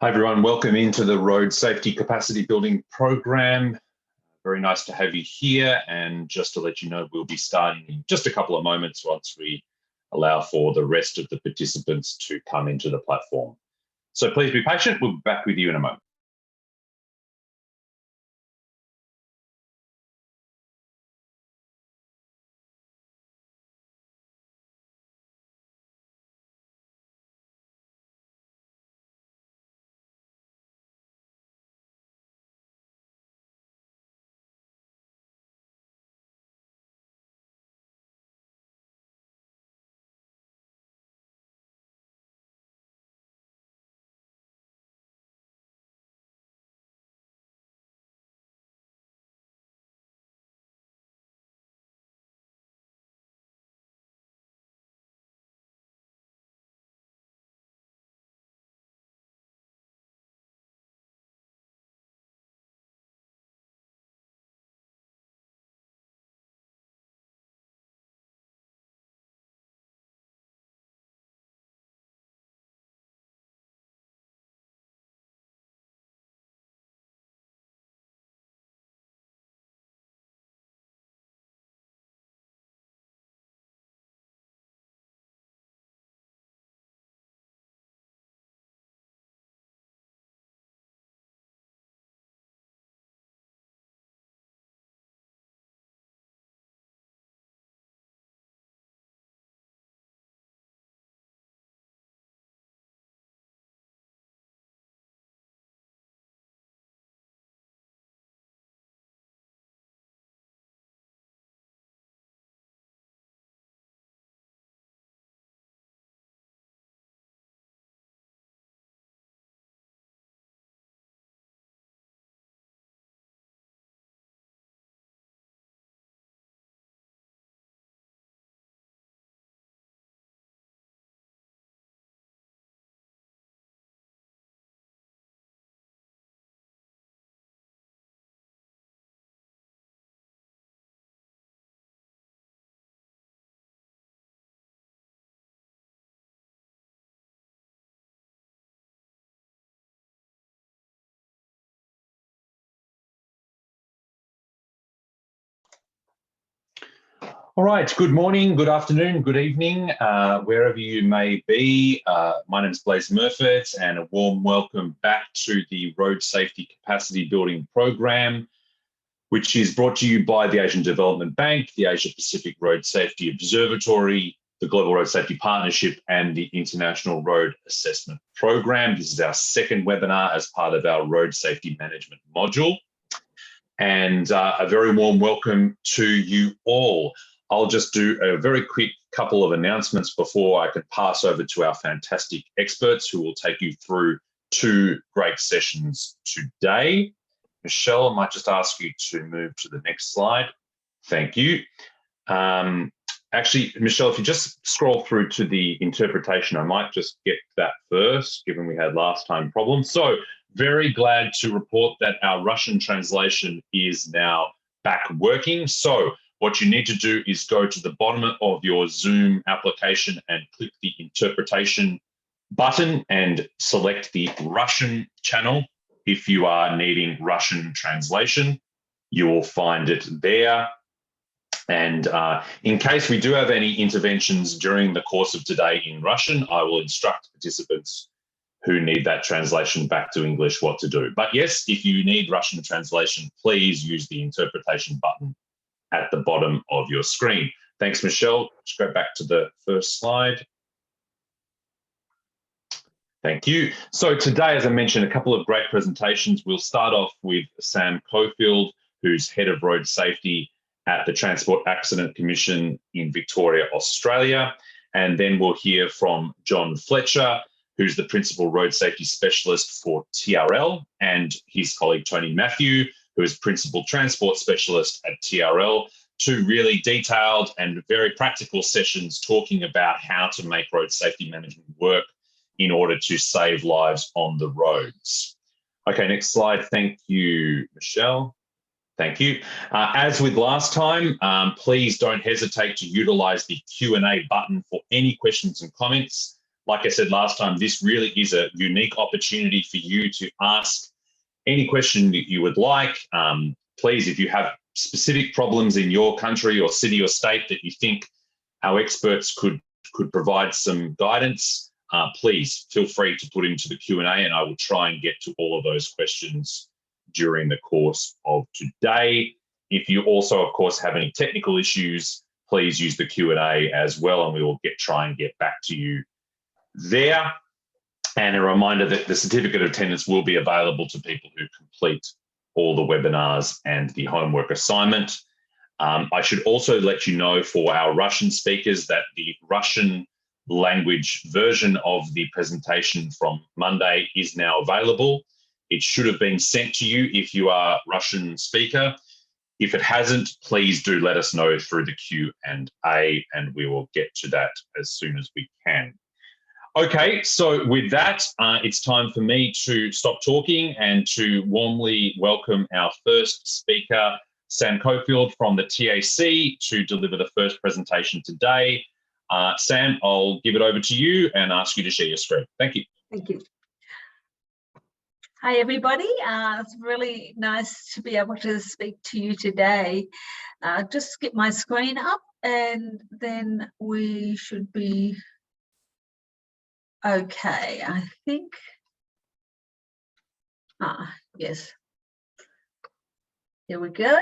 Hi everyone, welcome into the Road Safety Capacity Building Program. Very nice to have you here, and just to let you know, we'll be starting in just a couple of moments once we allow for the rest of the participants to come into the platform. So please be patient, we'll be back with you in a moment. All right, good morning, good afternoon, good evening, wherever you may be. My name is Blaise Murfitt, and a warm welcome back to the Road Safety Capacity Building Program, which is brought to you by the Asian Development Bank, the Asia Pacific Road Safety Observatory, the Global Road Safety Partnership, and the International Road Assessment Program. This is our second webinar as part of our Road Safety Management module. And a very warm welcome to you all. I'll just do a very quick couple of announcements before I can pass over to our fantastic experts who will take you through two great sessions today. Michelle, I might just ask you to move to the next slide. Thank you. Actually, Michelle, if you just scroll through to the interpretation, I might just get that first, given we had last time problems. So very glad to report that our Russian translation is now back working. So what you need to do is go to the bottom of your Zoom application and click the interpretation button and select the Russian channel. If you are needing Russian translation, you will find it there. And in case we do have any interventions during the course of today in Russian, I will instruct participants who need that translation back to English what to do. But yes, if you need Russian translation, please use the interpretation button at the bottom of your screen. Thanks, Michelle. Let's go back to the first slide. Thank you. So today, as I mentioned, a couple of great presentations. We'll start off with Sam Cofield, who's Head of Road Safety at the Transport Accident Commission in Victoria, Australia. And then we'll hear from John Fletcher, who's the Principal Road Safety Specialist for TRL, and his colleague Tony Matthew, who is Principal Transport Specialist at TRL, two really detailed and very practical sessions talking about how to make road safety management work in order to save lives on the roads. Okay, next slide. Thank you, Michelle. Thank you. As with last time, please don't hesitate to utilize the Q&A button for any questions and comments. like I said last time, this really is a unique opportunity for you to ask any question that you would like. Please, if you have specific problems in your country or city or state that you think our experts could provide some guidance, please feel free to put into the Q&A, and I will try and get to all of those questions during the course of today. If you also, of course, have any technical issues, please use the Q&A as well, and we will try and get back to you there. And a reminder that the certificate of attendance will be available to people who complete all the webinars and the homework assignment. I should also let you know for our Russian speakers that the Russian language version of the presentation from Monday is now available. It should have been sent to you if you are a Russian speaker. If it hasn't, please do let us know through the Q&A, and we will get to that as soon as we can. Okay, so with that, it's time for me to stop talking and to warmly welcome our first speaker, Sam Cofield from the TAC, to deliver the first presentation today. Sam, I'll give it over to you and ask you to share your screen. Thank you. Thank you. Hi, everybody. It's really nice to be able to speak to you today. Just get my screen up and then we should be okay, I think. Yes. Here we go.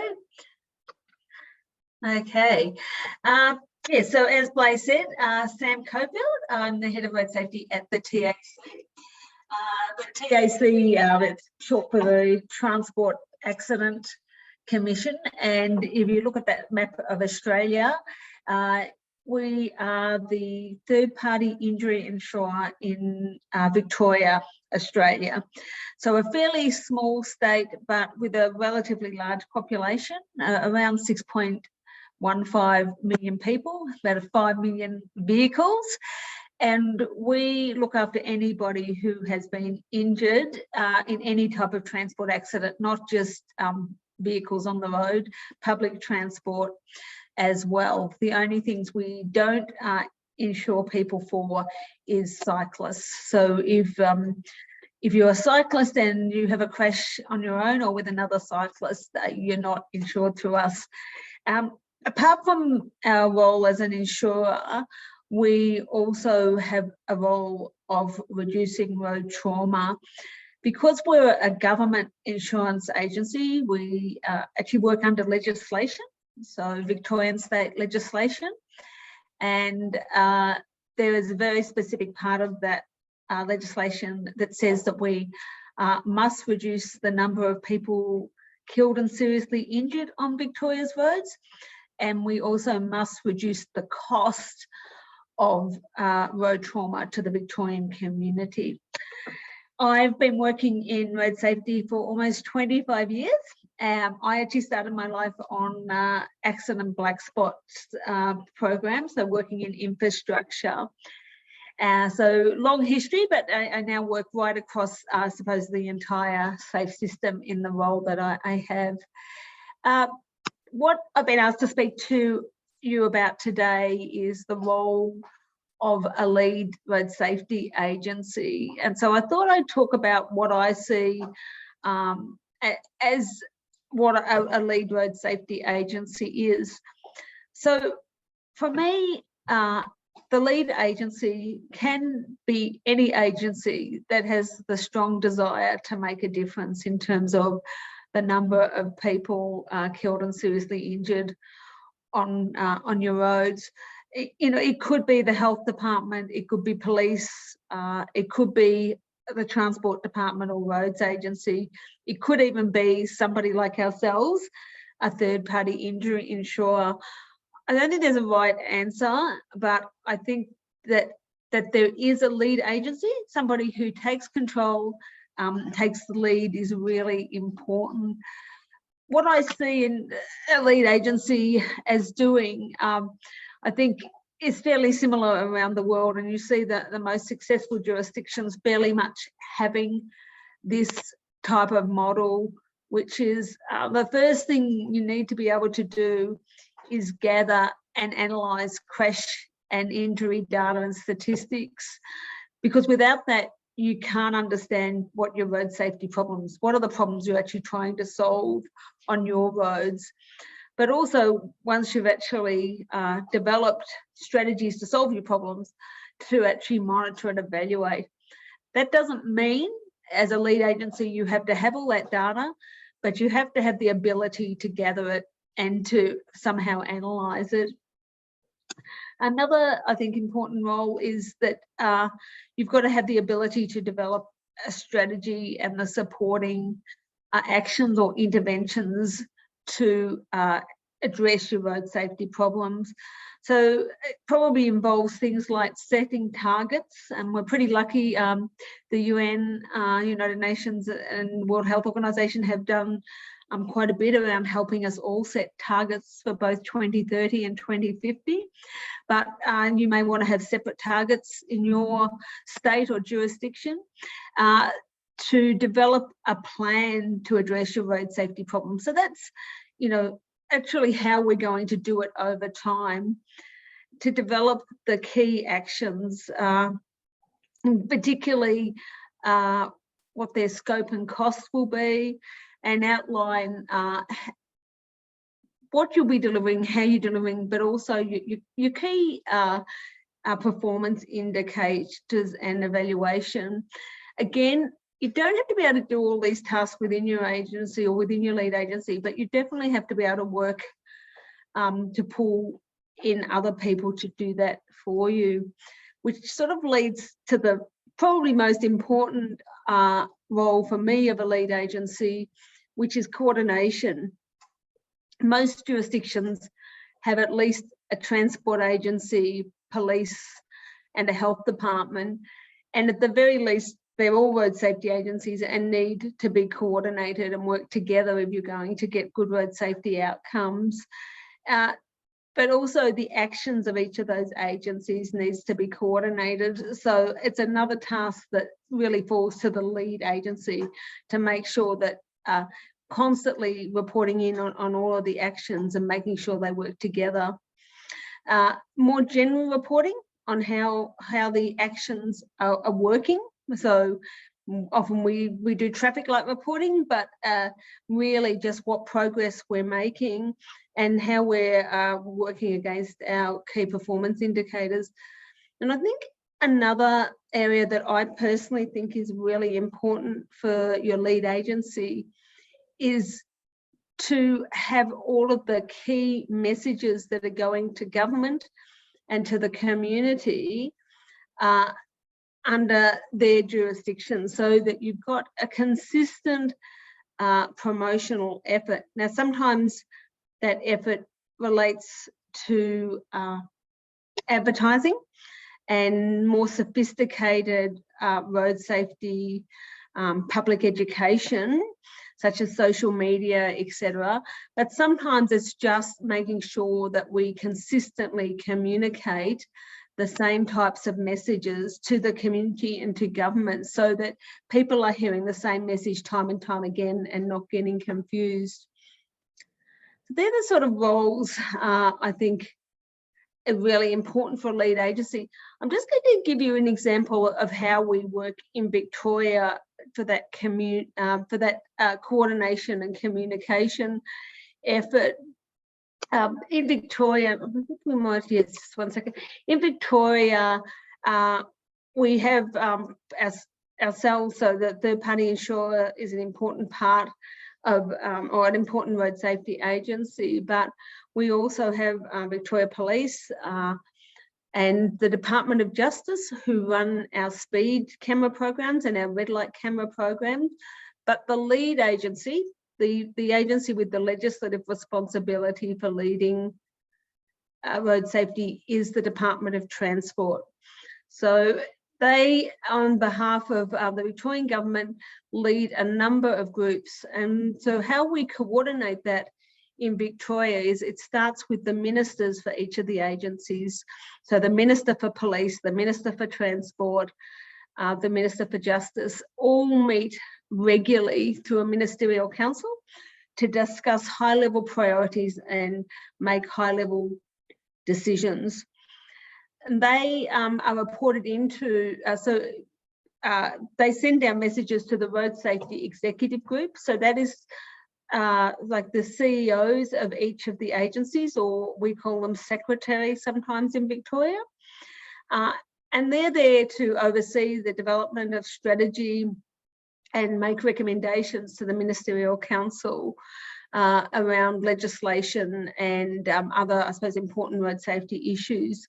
Okay. Yeah, so as Blaise said, Sam Cofield, I'm the head of road safety at the TAC. The TAC, it's short for the Transport Accident Commission. And if you look at that map of Australia, we are the third-party injury insurer in Victoria, Australia. So a fairly small state, but with a relatively large population, around 6.15 million people, about 5 million vehicles. And we look after anybody who has been injured in any type of transport accident, not just vehicles on the road, public transport as well. The only things we don't insure people for is cyclists. So if you're a cyclist and you have a crash on your own or with another cyclist, you're not insured through us. Apart from our role as an insurer, we also have a role of reducing road trauma. Because we're a government insurance agency, we actually work under legislation, so Victorian state legislation. And there is a very specific part of that legislation that says that we must reduce the number of people killed and seriously injured on Victoria's roads. And we also must reduce the cost of road trauma to the Victorian community. I've been working in road safety for almost 25 years. I actually started my life on accident black spots program, so working in infrastructure. So long history, but I now work right across, I suppose, the entire safe system in the role that I have. What I've been asked to speak to you about today is the role of a lead road safety agency. And so I thought I'd talk about what I see as what a lead road safety agency is. So for me, the lead agency can be any agency that has the strong desire to make a difference in terms of the number of people killed and seriously injured on your roads. It could be the health department, it could be police, it could be the transport department or roads agency. It could even be somebody like ourselves, a third-party injury insurer. I don't think there's a right answer, but I think that there is a lead agency, somebody who takes control, takes the lead is really important. What I see in a lead agency as doing, I think is fairly similar around the world, and you see that the most successful jurisdictions barely much having this type of model, which is the first thing you need to be able to do is gather and analyse crash and injury data and statistics. because without that, you can't understand what your road safety problems, what are the problems you're actually trying to solve on your roads. But also, once you've actually developed strategies to solve your problems, to actually monitor and evaluate. That doesn't mean, as a lead agency, you have to have all that data, but you have to have the ability to gather it and to somehow analyse it. Another, I think, important role is that you've got to have the ability to develop a strategy and the supporting actions or interventions to address your road safety problems. So it probably involves things like setting targets, and we're pretty lucky. The UN, United Nations and World Health Organization have done quite a bit around helping us all set targets for both 2030 and 2050. But you may want to have separate targets in your state or jurisdiction to develop a plan to address your road safety problems. So that's, actually how we're going to do it over time, to develop the key actions, particularly what their scope and cost will be, and outline what you'll be delivering, how you're delivering, but also your key performance indicators and evaluation. Again, you don't have to be able to do all these tasks within your agency or within your lead agency, but you definitely have to be able to work to pull in other people to do that for you, which sort of leads to the probably most important role for me of a lead agency, which is coordination. Most jurisdictions have at least a transport agency, police, and a health department, and at the very least, they're all road safety agencies and need to be coordinated and work together if you're going to get good road safety outcomes. But also the actions of each of those agencies needs to be coordinated. So it's another task that really falls to the lead agency to make sure that constantly reporting in on all of the actions and making sure they work together. More general reporting on how the actions are working. So often we do traffic light reporting, but really just what progress we're making and how we're working against our key performance indicators. And I think another area that I personally think is really important for your lead agency is to have all of the key messages that are going to government and to the community under their jurisdiction, so that you've got a consistent promotional effort. Now, sometimes that effort relates to advertising and more sophisticated road safety, public education, such as social media, etc. But sometimes it's just making sure that we consistently communicate the same types of messages to the community and to government, so that people are hearing the same message time and time again and not getting confused. They're the sort of roles I think are really important for a lead agency. I'm just going to give you an example of how we work in Victoria for that coordination and communication effort. In Victoria, we might, yes, one second. In Victoria, we have ourselves, so the third-party insurer is an important part of, or an important road safety agency, but we also have Victoria Police and the Department of Justice, who run our speed camera programs and our red light camera programs. But the lead agency, the agency with the legislative responsibility for leading road safety, is the Department of Transport. So they, on behalf of the Victorian government, lead a number of groups. And so how we coordinate that in Victoria is it starts with the ministers for each of the agencies. So the Minister for Police, the Minister for Transport, the Minister for Justice, all meet regularly through a ministerial council to discuss high-level priorities and make high-level decisions. and they are reported into, they send down messages to the Road Safety Executive Group. So that is like the CEOs of each of the agencies, or we call them secretaries sometimes in Victoria. And they're there to oversee the development of strategy and make recommendations to the Ministerial Council around legislation and other, I suppose, important road safety issues.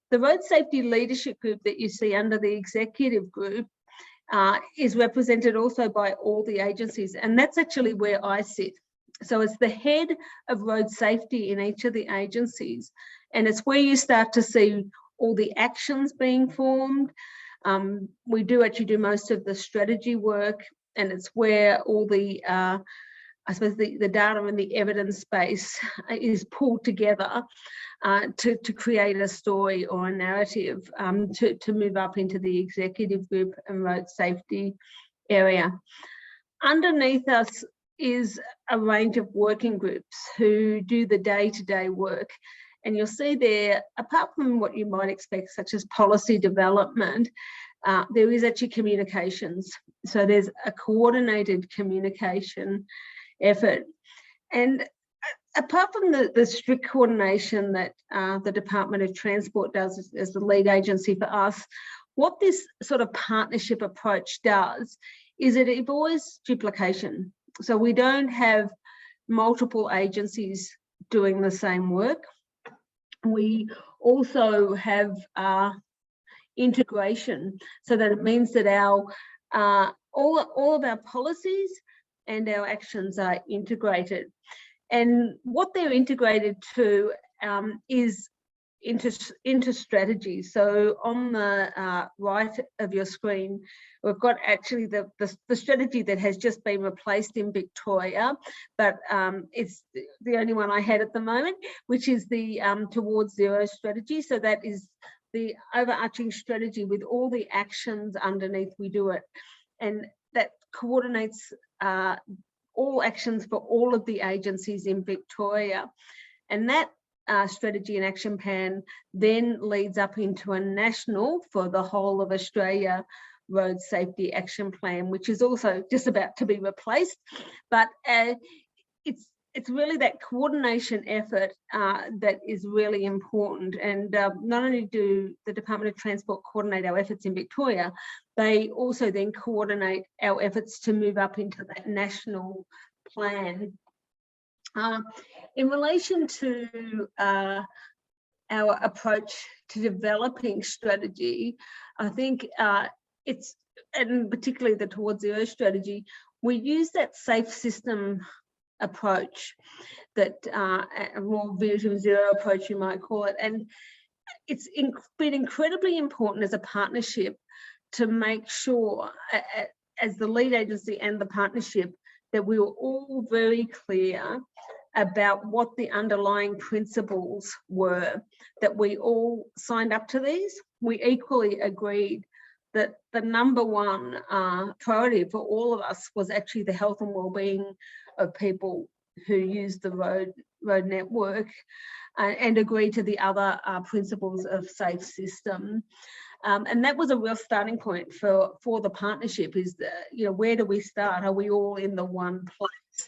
The Road Safety Leadership Group that you see under the Executive Group is represented also by all the agencies, and that's actually where I sit. So it's the head of road safety in each of the agencies, and it's where you start to see all the actions being formed. We do actually do most of the strategy work, and it's where all the, I suppose, the data and the evidence base is pulled together to create a story or a narrative to move up into the executive group and road safety area. Underneath us is a range of working groups who do the day-to-day work. And you'll see there, apart from what you might expect, such as policy development, there is actually communications. So there's a coordinated communication effort. And apart from the strict coordination that the Department of Transport does as the lead agency for us, what this sort of partnership approach does is it avoids duplication. So we don't have multiple agencies doing the same work. We also have integration, so that it means that our all of our policies and our actions are integrated. And what they're integrated to is into strategy. So on the right of your screen, we've got actually the strategy that has just been replaced in Victoria, but it's the only one I had at the moment, which is the Towards Zero strategy. So that is the overarching strategy with all the actions underneath. We do it, and that coordinates all actions for all of the agencies in Victoria. And that strategy and action plan then leads up into a national for the whole of Australia road safety action plan, which is also just about to be replaced. But it's really that coordination effort that is really important. And not only do the Department of Transport coordinate our efforts in Victoria, they also then coordinate our efforts to move up into that national plan. In relation to our approach to developing strategy, I think and particularly the Towards Zero strategy, we use that safe system approach, that a more Vision Zero approach, you might call it. And it's been incredibly important as a partnership to make sure, as the lead agency and the partnership, that we were all very clear about what the underlying principles were, that we all signed up to these. We equally agreed that the number one priority for all of us was actually the health and well-being of people who use the road network, and agree to the other principles of safe system. And that was a real starting point for the partnership, is where do we start? Are we all in the one place?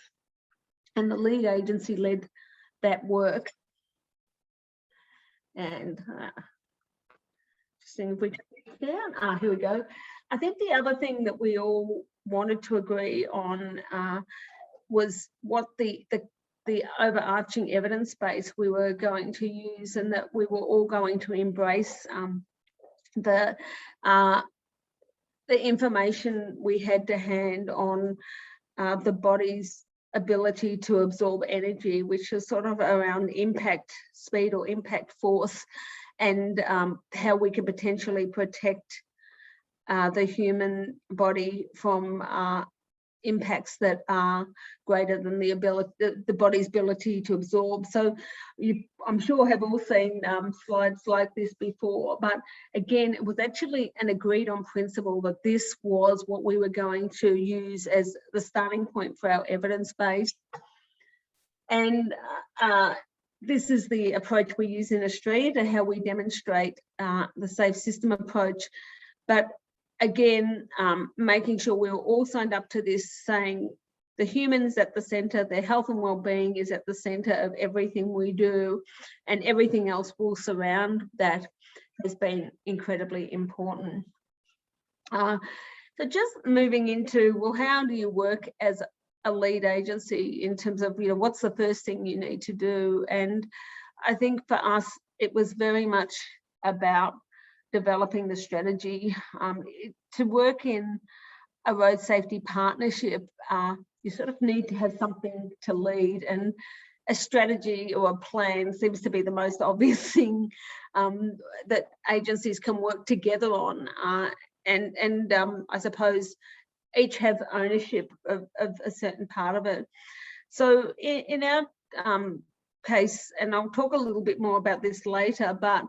And the lead agency led that work. And just seeing if we can get down. Here we go. I think the other thing that we all wanted to agree on was what the overarching evidence base we were going to use, and that we were all going to embrace the information we had to hand on the body's ability to absorb energy, which is sort of around impact speed or impact force, and how we could potentially protect the human body from impacts that are greater than the body's ability to absorb. So I'm sure have all seen slides like this before, but again, it was actually an agreed on principle that this was what we were going to use as the starting point for our evidence base. And this is the approach we use in Australia to how we demonstrate the safe system approach. But again, making sure we're all signed up to this, saying the humans at the centre, their health and well-being is at the centre of everything we do, and everything else will surround that, has been incredibly important. So just moving into, well, how do you work as a lead agency in terms of, what's the first thing you need to do? And I think for us, it was very much about developing the strategy. To work in a road safety partnership, you sort of need to have something to lead, and a strategy or a plan seems to be the most obvious thing that agencies can work together on. And I suppose each have ownership of a certain part of it. So in our case, and I'll talk a little bit more about this later, but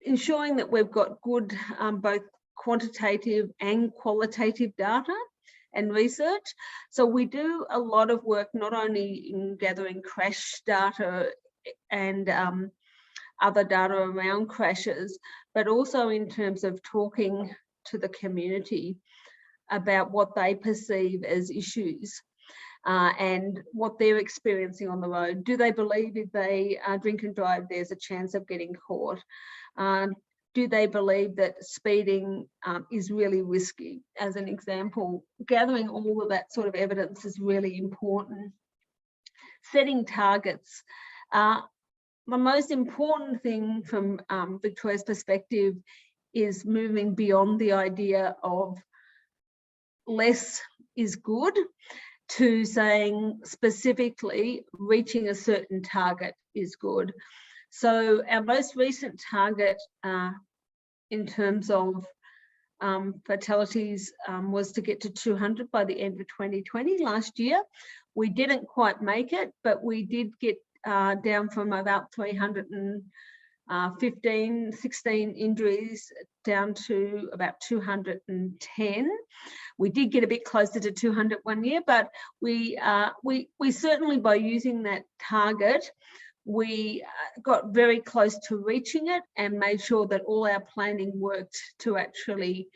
ensuring that we've got good both quantitative and qualitative data and research. So we do a lot of work not only in gathering crash data and other data around crashes, but also in terms of talking to the community about what they perceive as issues and what they're experiencing on the road. Do they believe if they drink and drive, there's a chance of getting caught? Do they believe that speeding is really risky? As an example, gathering all of that sort of evidence is really important. Setting targets. The most important thing from Victoria's perspective is moving beyond the idea of less is good to saying specifically reaching a certain target is good. So our most recent target in terms of fatalities was to get to 200 by the end of 2020 last year. We didn't quite make it, but we did get down from about 16 injuries down to about 210. We did get a bit closer to 200 one year, but we certainly, by using that target, we got very close to reaching it and made sure that all our planning worked to actually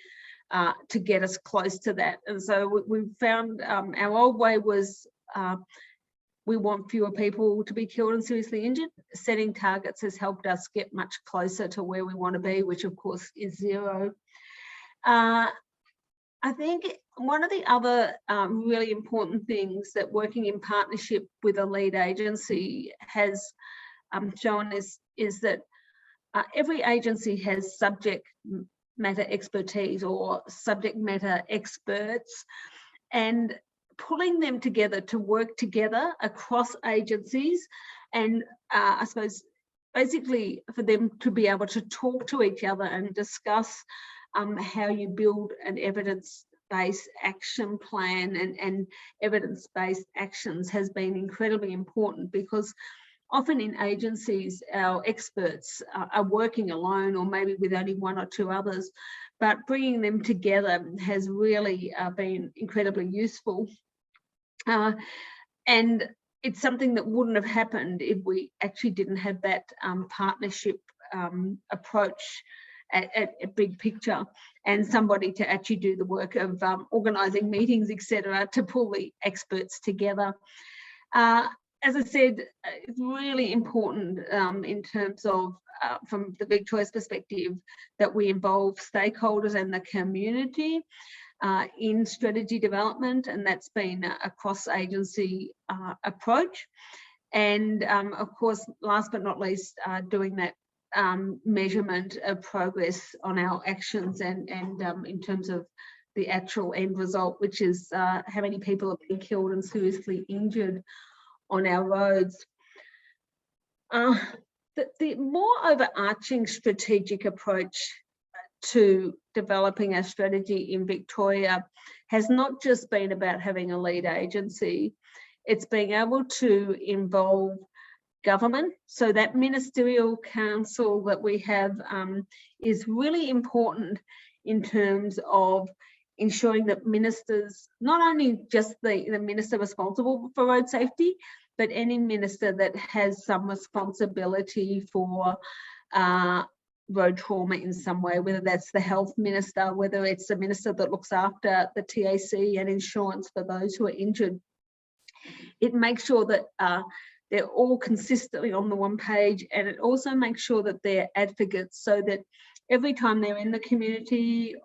to get us close to that. And so we found our old way was we want fewer people to be killed and seriously injured. Setting targets has helped us get much closer to where we want to be, which of course is 0. I think one of the other really important things that working in partnership with a lead agency has shown is that every agency has subject matter expertise or subject matter experts, and pulling them together to work together across agencies, and I suppose basically for them to be able to talk to each other and discuss how you build an evidence-based action plan and evidence-based actions has been incredibly important, because often in agencies our experts are working alone or maybe with only 1 or 2 others, but bringing them together has really been incredibly useful. And it's something that wouldn't have happened if we actually didn't have that partnership approach at big picture, and somebody to actually do the work of organising meetings, etc., to pull the experts together. As I said, it's really important in terms of, from the Victoria's perspective, that we involve stakeholders and the community in strategy development, and that's been a cross-agency approach. And of course, last but not least, doing that measurement of progress on our actions and in terms of the actual end result, which is how many people have been killed and seriously injured on our roads. The more overarching strategic approach to developing our strategy in Victoria has not just been about having a lead agency, it's being able to involve government. So that ministerial council that we have is really important in terms of ensuring that ministers, not only just the minister responsible for road safety, but any minister that has some responsibility for road trauma in some way, whether that's the health minister, whether it's the minister that looks after the TAC and insurance for those who are injured. It makes sure that they're all consistently on the one page, and it also makes sure that they're advocates, so that every time they're in the community,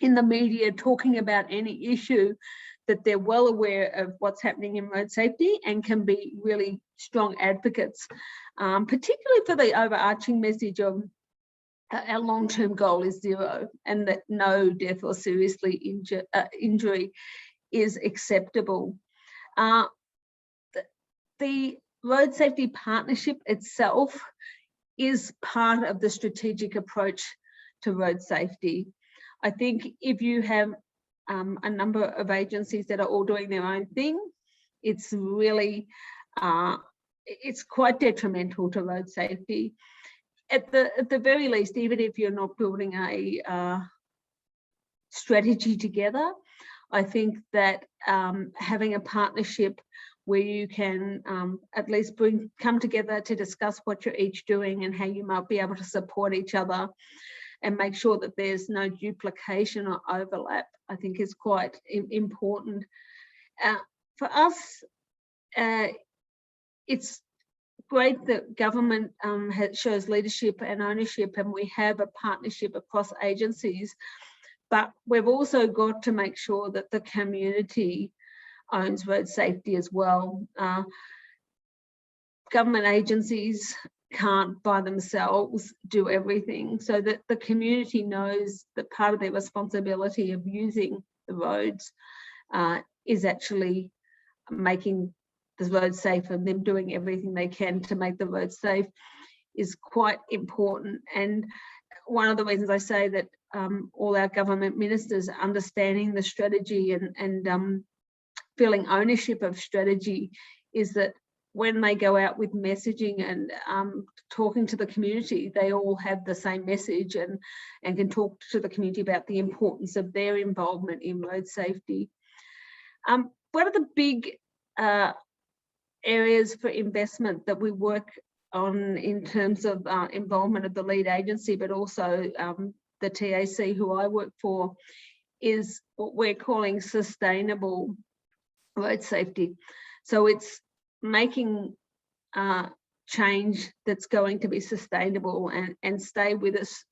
in the media, talking about any issue, that they're well aware of what's happening in road safety and can be really strong advocates, particularly for the overarching message of our long-term goal is zero, and that no death or seriously injury is acceptable. The Road Safety Partnership itself is part of the strategic approach to road safety. I think if you have a number of agencies that are all doing their own thing, it's really, it's quite detrimental to road safety. At the very least, even if you're not building a strategy together, I think that having a partnership where you can at least come together to discuss what you're each doing and how you might be able to support each other and make sure that there's no duplication or overlap, I think is quite important. For us, it's great that government shows leadership and ownership, and we have a partnership across agencies, but we've also got to make sure that the community owns road safety as well. Government agencies can't by themselves do everything, so that the community knows that part of their responsibility of using the roads is actually making the road safe, and them doing everything they can to make the road safe is quite important. And one of the reasons I say that all our government ministers understanding the strategy and feeling ownership of strategy is that when they go out with messaging and talking to the community, they all have the same message and can talk to the community about the importance of their involvement in road safety. One of the big areas for investment that we work on in terms of involvement of the lead agency, but also the TAC who I work for, is what we're calling sustainable road safety. So it's making change that's going to be sustainable and stay with us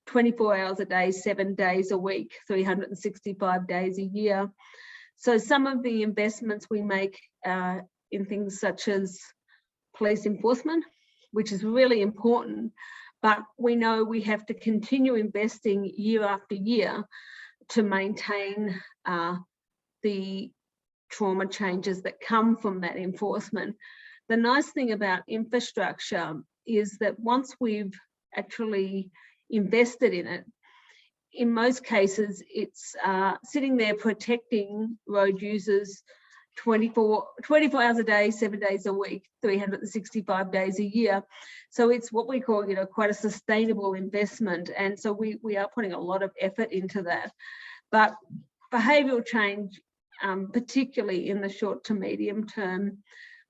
24 hours a day, 7 days a week, 365 days a year. So some of the investments we make in things such as police enforcement, which is really important, but we know we have to continue investing year after year to maintain the trauma changes that come from that enforcement. The nice thing about infrastructure is that once we've actually invested in it, in most cases, it's sitting there protecting road users 24 hours a day, 7 days a week, 365 days a year. So it's what we call, quite a sustainable investment. And so we are putting a lot of effort into that. But behavioural change, particularly in the short to medium term,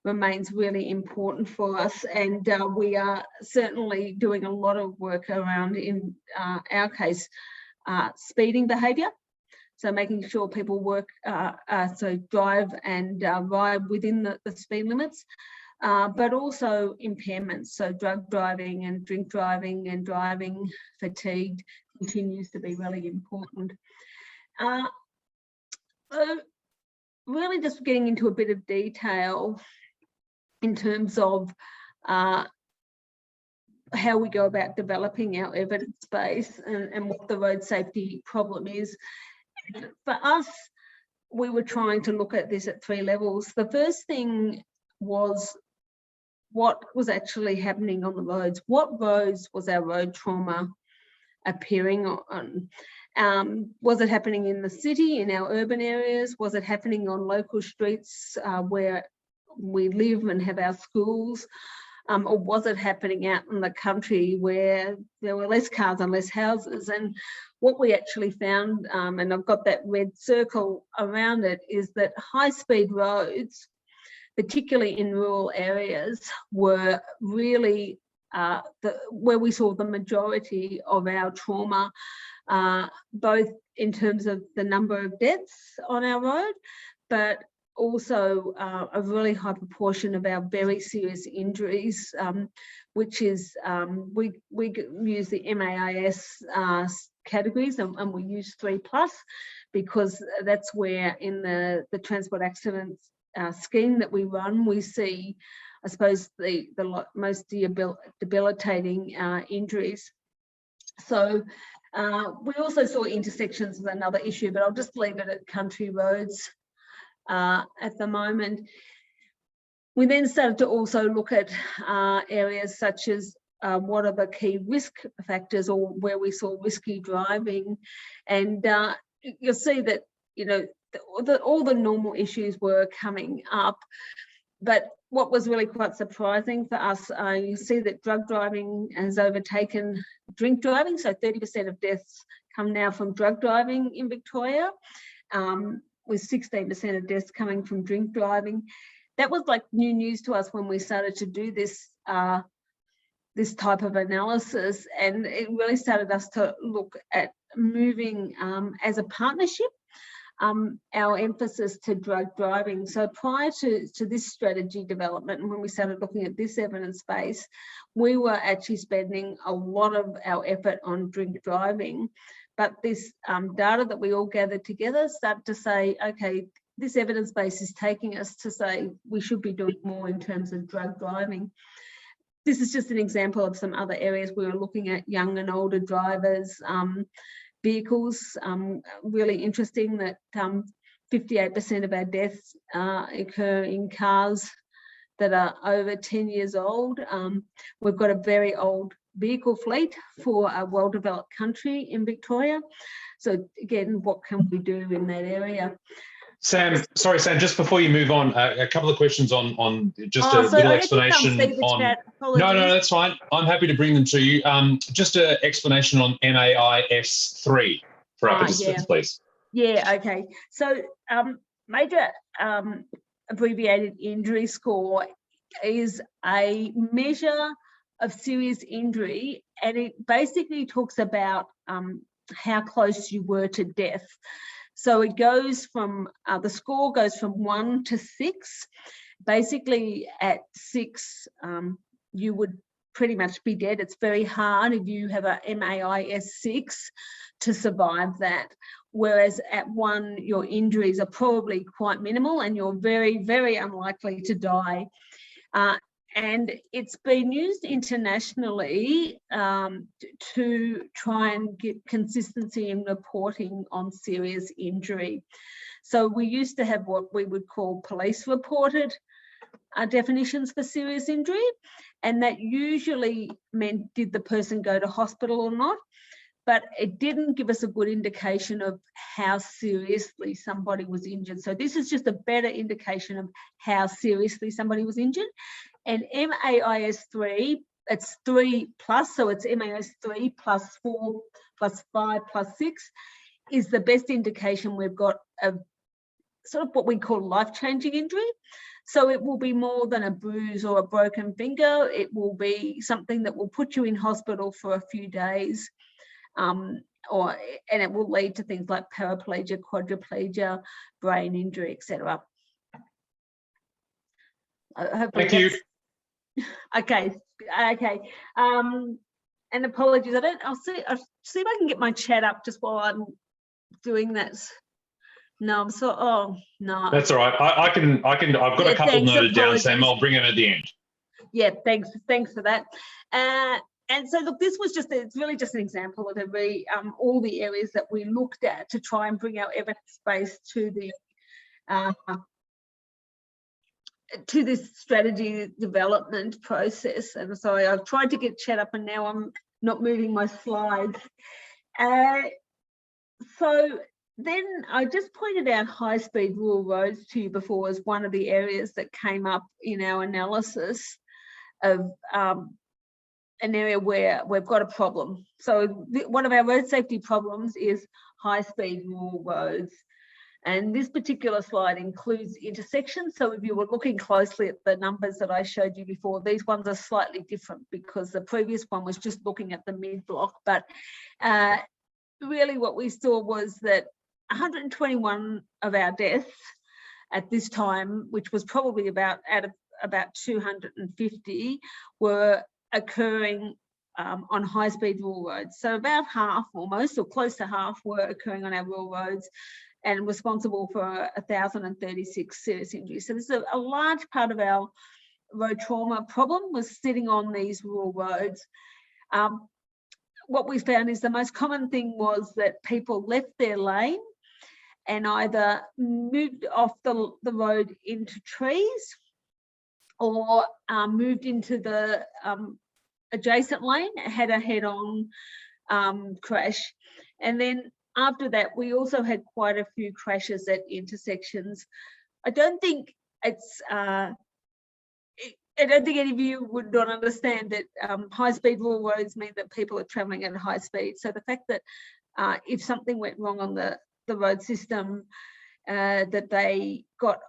remains really important for us. And we are certainly doing a lot of work around, in our case, speeding behaviour. So making sure people drive and ride within the speed limits, but also impairments. So drug driving and drink driving and driving fatigued continues to be really important. Really just getting into a bit of detail in terms of how we go about developing our evidence base and what the road safety problem is. For us, we were trying to look at this at 3 levels. The first thing was what was actually happening on the roads. What roads was our road trauma appearing on? Was it happening in the city, in our urban areas? Was it happening on local streets where we live and have our schools? Or was it happening out in the country where there were less cars and less houses? And what we actually found, and I've got that red circle around it, is that high-speed roads particularly in rural areas, were really where we saw the majority of our trauma, both in terms of the number of deaths on our road, but also a really high proportion of our very serious injuries, which is, we use the MAIS categories, and we use 3+, because that's where in the transport accidents scheme that we run, we see, I suppose, the most debilitating injuries. So we also saw intersections as another issue, but I'll just leave it at country roads at the moment. We then started to also look at areas such as what are the key risk factors, or where we saw risky driving, and you'll see that, you know, all the normal issues were coming up. But what was really quite surprising for us, you see that drug driving has overtaken drink driving. So 30% of deaths come now from drug driving in Victoria, with 16% of deaths coming from drink driving. That was like new news to us when we started to do this this type of analysis, and it really started us to look at moving as a partnership our emphasis to drug driving. So prior to this strategy development, when we started looking at this evidence base, we were actually spending a lot of our effort on drink driving. But this data that we all gathered together started to say, okay, this evidence base is taking us to say we should be doing more in terms of drug driving. This is just an example of some other areas we were looking at: young and older drivers, vehicles. Really interesting that 58% of our deaths occur in cars that are over 10 years old. We've got a very old vehicle fleet for a well-developed country in Victoria. So again, what can we do in that area? Sam, sorry, Sam, just before you move on, a couple of questions on just a little explanation on. No, that's fine. I'm happy to bring them to you. Just an explanation on MAIS 3 for our participants, please. Yeah, okay. So major abbreviated injury score is a measure of serious injury, and it basically talks about how close you were to death. So it goes from, the score goes from 1 to 6. Basically at 6, you would pretty much be dead. It's very hard if you have a MAIS 6 to survive that. Whereas at 1, your injuries are probably quite minimal and you're very, very unlikely to die. And it's been used internationally to try and get consistency in reporting on serious injury. So we used to have what we would call police reported definitions for serious injury, and that usually meant did the person go to hospital or not, but it didn't give us a good indication of how seriously somebody was injured. So this is just a better indication of how seriously somebody was injured. And MAIS 3, it's 3+, so it's MAIS 3 plus 4 plus 5 plus 6 is the best indication we've got of sort of what we call life-changing injury. So it will be more than a bruise or a broken finger. It will be something that will put you in hospital for a few days, and it will lead to things like paraplegia, quadriplegia, brain injury, etc. Thank you. Okay. And apologies, I'll see if I can get my chat up just while I'm doing that. No, no. That's all right. I've got a couple noted down, Sam. I'll bring them at the end. Yeah, thanks for that. And so look, this was it's really just an example of all the areas that we looked at to try and bring our evidence base to this strategy development process. And sorry, I've tried to get chat up and now I'm not moving my slides. So then I just pointed out high-speed rural roads to you before as one of the areas that came up in our analysis of an area where we've got a problem. So one of our road safety problems is high-speed rural roads. And this particular slide includes intersections. So if you were looking closely at the numbers that I showed you before, these ones are slightly different because the previous one was just looking at the mid-block. But really what we saw was that 121 of our deaths at this time, which was probably out of about 250, were occurring on high-speed rural roads. So about half, almost, or close to half, were occurring on our rural roads and responsible for 1,036 serious injuries. So this is a large part of our road trauma problem was sitting on these rural roads. What we found is the most common thing was that people left their lane and either moved off the road into trees or moved into the adjacent lane, had a head-on crash. And then after that, we also had quite a few crashes at intersections. I don't think it's, I don't think any of you would not understand that high-speed rural roads mean that people are travelling at a high speed. So the fact that if something went wrong on the road system, that they got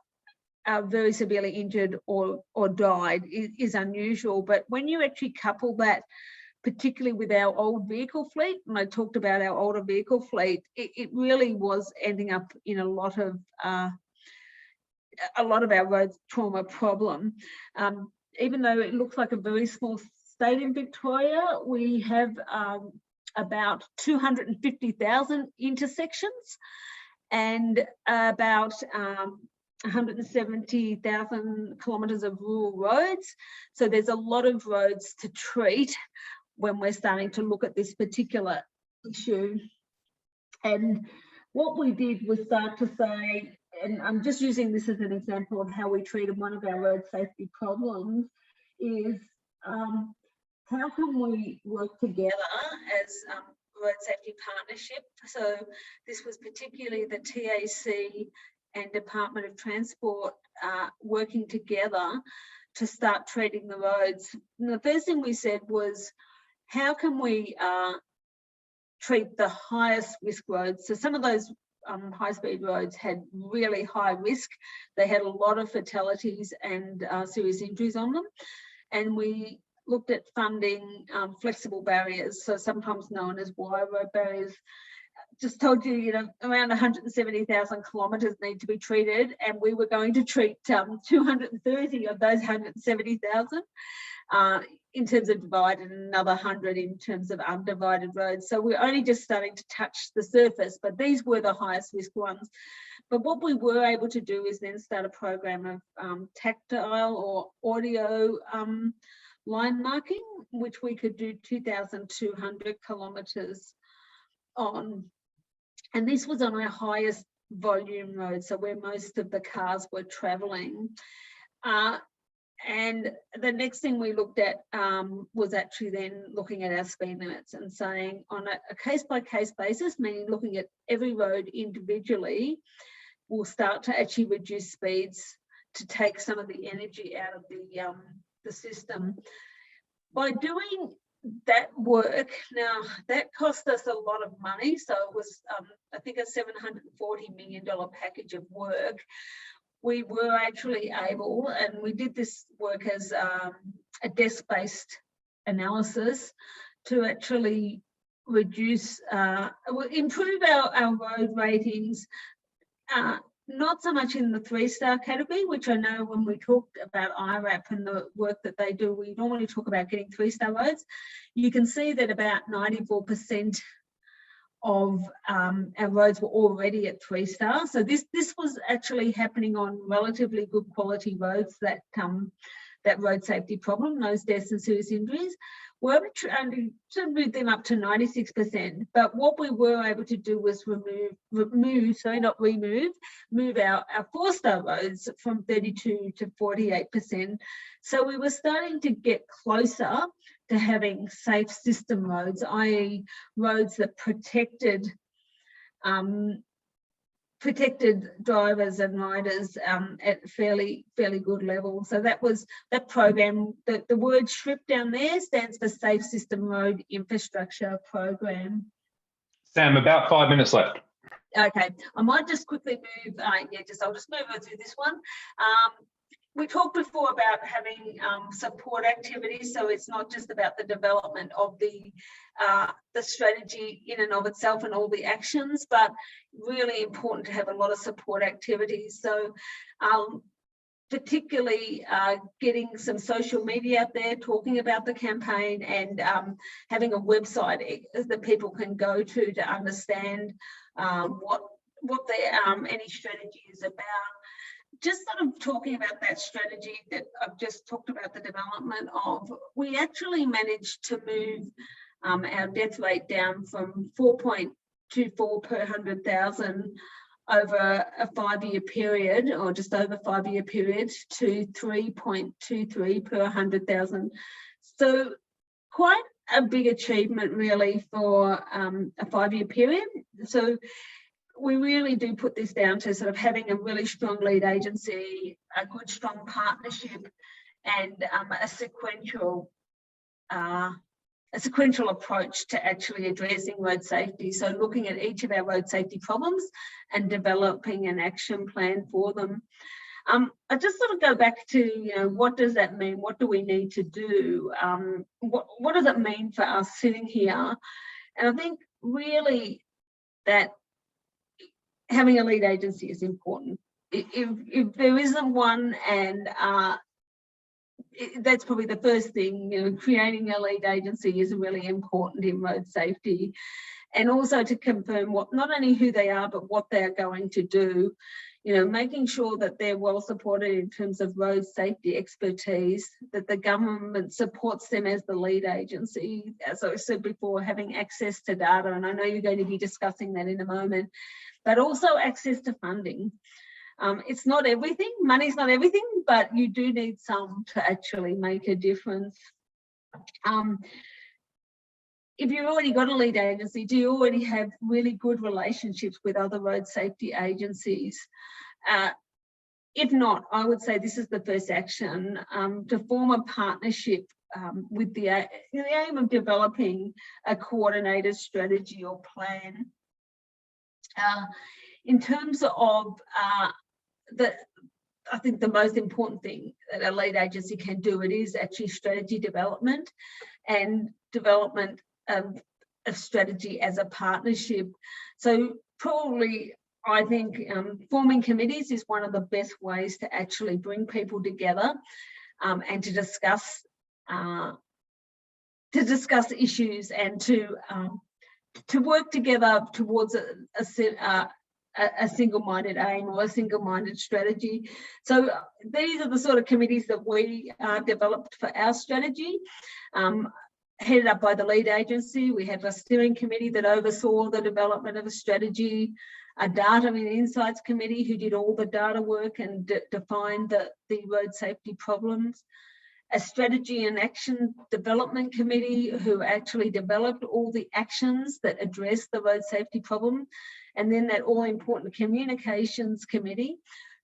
very severely injured or died is unusual. But when you actually couple that, particularly with our old vehicle fleet, and I talked about our older vehicle fleet, it really was ending up in a lot of our road trauma problem. Even though it looks like a very small state in Victoria, we have about 250,000 intersections and about 170,000 kilometres of rural roads. So there's a lot of roads to treat when we're starting to look at this particular issue. And what we did was start to say, and I'm just using this as an example of how we treated one of our road safety problems, is how can we work together as road safety partnership? So this was particularly the TAC and Department of Transport working together to start treating the roads. And the first thing we said was, how can we treat the highest risk roads? So some of those high-speed roads had really high risk. They had a lot of fatalities and serious injuries on them. And we looked at funding flexible barriers, so sometimes known as wire road barriers. Just told you, around 170,000 kilometres need to be treated, and we were going to treat 230 of those 170,000 in terms of divided, and another 100 in terms of undivided roads. So we're only just starting to touch the surface, but these were the highest risk ones. But what we were able to do is then start a program of tactile or audio line marking, which we could do 2,200 kilometres on. And this was on our highest volume road, so where most of the cars were travelling. And the next thing we looked at was actually then looking at our speed limits and saying on a case-by-case basis, meaning looking at every road individually, we'll start to actually reduce speeds to take some of the energy out of the system. By doing that work, now that cost us a lot of money. So it was, I think, a $740 million package of work. We were actually able, and we did this work as a desk-based analysis to actually reduce, improve our road ratings, not so much in the 3-star category, which I know when we talked about IRAP and the work that they do, we normally talk about getting 3-star roads. You can see that about 94% of our roads were already at 3-star. So this was actually happening on relatively good quality roads, that road safety problem, those deaths and serious injuries. We're able to move them up to 96%. But what we were able to do was move our 4-star roads from 32 to 48%. So we were starting to get closer to having safe system roads, i.e. roads that protected drivers and riders at fairly good levels. So that was that program. The word SHRIP down there stands for Safe System Road Infrastructure Program. Sam, about 5 minutes left. Okay, I might just quickly move, I'll just move over through this one. We talked before about having support activities, so it's not just about the development of the strategy in and of itself and all the actions, but really important to have a lot of support activities. So particularly getting some social media out there, talking about the campaign, and having a website that people can go to understand what any strategy is about. Just sort of talking about that strategy that I've just talked about, the development of, we actually managed to move our death rate down from 4.24 per 100,000 over a 5-year period, or just over 5-year period, to 3.23 per 100,000. So quite a big achievement really for a 5-year period. So we really do put this down to sort of having a really strong lead agency, a good strong partnership, and a sequential approach to actually addressing road safety. So looking at each of our road safety problems and developing an action plan for them. I just sort of go back to, what does that mean? What do we need to do? What does it mean for us sitting here? And I think really that having a lead agency is important. If there isn't one, and that's probably the first thing, creating a lead agency is really important in road safety. And also to confirm not only who they are, but what they're going to do, making sure that they're well supported in terms of road safety expertise, that the government supports them as the lead agency, as I said before, having access to data, and I know you're going to be discussing that in a moment, but also access to funding. It's not everything, money's not everything, but you do need some to actually make a difference. If you've already got a lead agency, do you already have really good relationships with other road safety agencies? If not, I would say this is the first action, to form a partnership with the aim of developing a coordinated strategy or plan. In terms of I think the most important thing that a lead agency can do, it is actually strategy development and development of strategy as a partnership. So probably, I think forming committees is one of the best ways to actually bring people together and to discuss issues, and to work together towards a single-minded aim or a single-minded strategy. So these are the sort of committees that we developed for our strategy. Headed up by the lead agency, we have a steering committee that oversaw the development of a strategy, a data and insights committee who did all the data work and defined the road safety problems, a strategy and action development committee who actually developed all the actions that address the road safety problem, and then that all important communications committee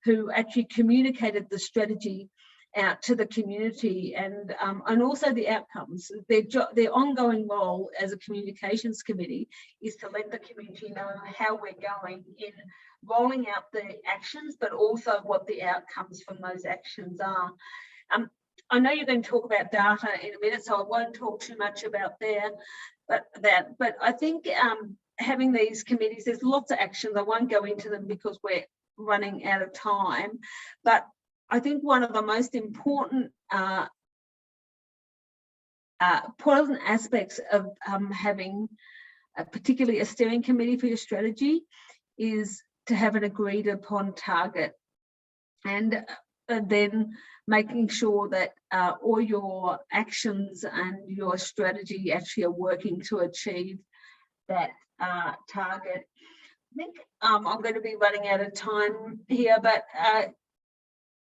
who actually communicated the strategy out to the community, and also the outcomes. Their ongoing role as a communications committee is to let the community know how we're going in rolling out the actions, but also what the outcomes from those actions are. I know you're going to talk about data in a minute, so I won't talk too much about that. But I think having these committees, there's lots of actions. I won't go into them because we're running out of time, but I think one of the most important aspects of having particularly a steering committee for your strategy is to have an agreed upon target, and then making sure that all your actions and your strategy actually are working to achieve that target. I think I'm going to be running out of time here, but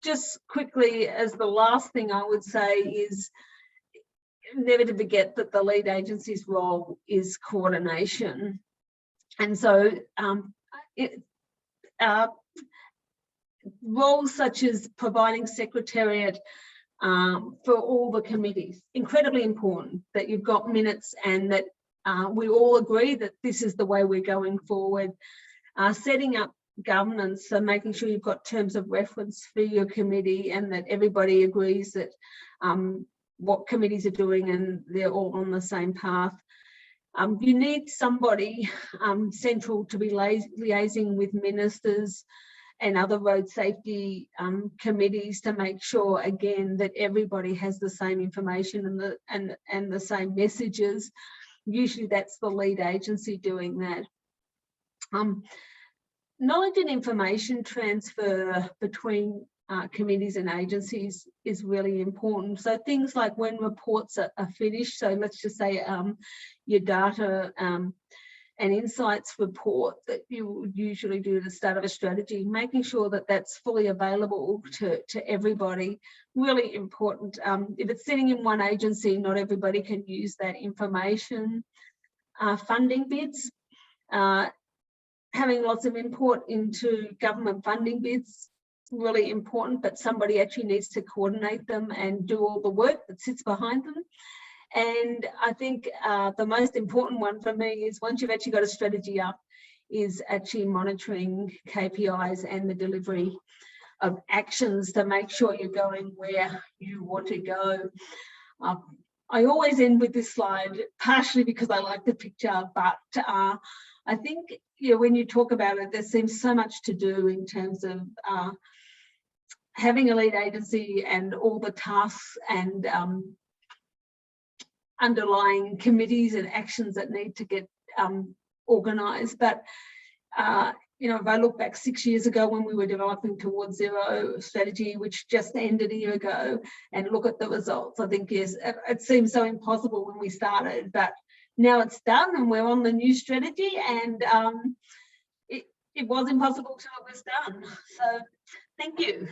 just quickly, as the last thing I would say is never to forget that the lead agency's role is coordination. And so roles such as providing secretariat for all the committees, incredibly important that you've got minutes and that we all agree that this is the way we're going forward. Setting up governance, so making sure you've got terms of reference for your committee and that everybody agrees that what committees are doing and they're all on the same path. You need somebody central to be liaising with ministers and other road safety committees to make sure, again, that everybody has the same information and the same messages. Usually that's the lead agency doing that. Knowledge and information transfer between committees and agencies is really important. So things like when reports are finished, so let's just say your data and insights report that you would usually do at the start of a strategy, making sure that that's fully available to everybody, really important. If it's sitting in one agency, not everybody can use that information. Funding bids. Having lots of input into government funding bids, really important, but somebody actually needs to coordinate them and do all the work that sits behind them. And I think the most important one for me is once you've actually got a strategy up, is actually monitoring KPIs and the delivery of actions to make sure you're going where you want to go. I always end with this slide, partially because I like the picture, but I think when you talk about it, there seems so much to do in terms of having a lead agency and all the tasks and underlying committees and actions that need to get organised. But if I look back 6 years ago when we were developing Towards Zero strategy, which just ended a year ago, and look at the results, I think yes, it seemed so impossible when we started, but now it's done and we're on the new strategy, and it was impossible till it was done. So thank you.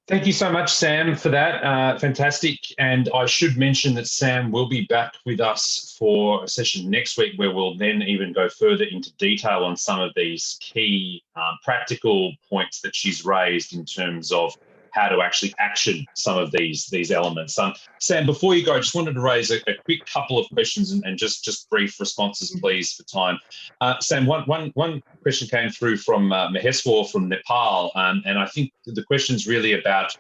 Thank you so much, Sam, for that. Fantastic. And I should mention that Sam will be back with us for a session next week where we'll then even go further into detail on some of these key practical points that she's raised in terms of how to actually action some of these elements. Sam, before you go, I just wanted to raise a quick couple of questions and just brief responses, please, for time. Sam, one question came through from Maheswar from Nepal, and I think the question's really about,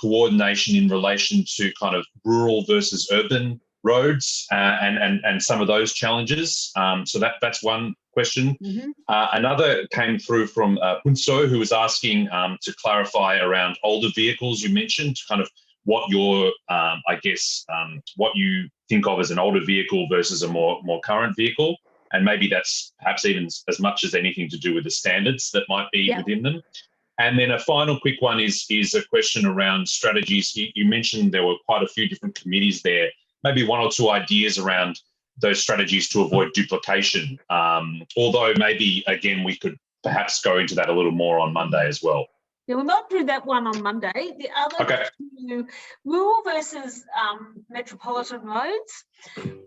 coordination in relation to kind of rural versus urban roads and some of those challenges. So that's one question. Mm-hmm. Another came through from Punso, who was asking to clarify around older vehicles. You mentioned kind of what your, what you think of as an older vehicle versus a more current vehicle. And maybe that's perhaps even as much as anything to do with the standards that might be within them. And then a final quick one is a question around strategies. You mentioned there were quite a few different committees there. Maybe one or two ideas around those strategies to avoid duplication. Although maybe, again, we could perhaps go into that a little more on Monday as well. Yeah, we'll not do that one on Monday. The other two, rural versus metropolitan roads.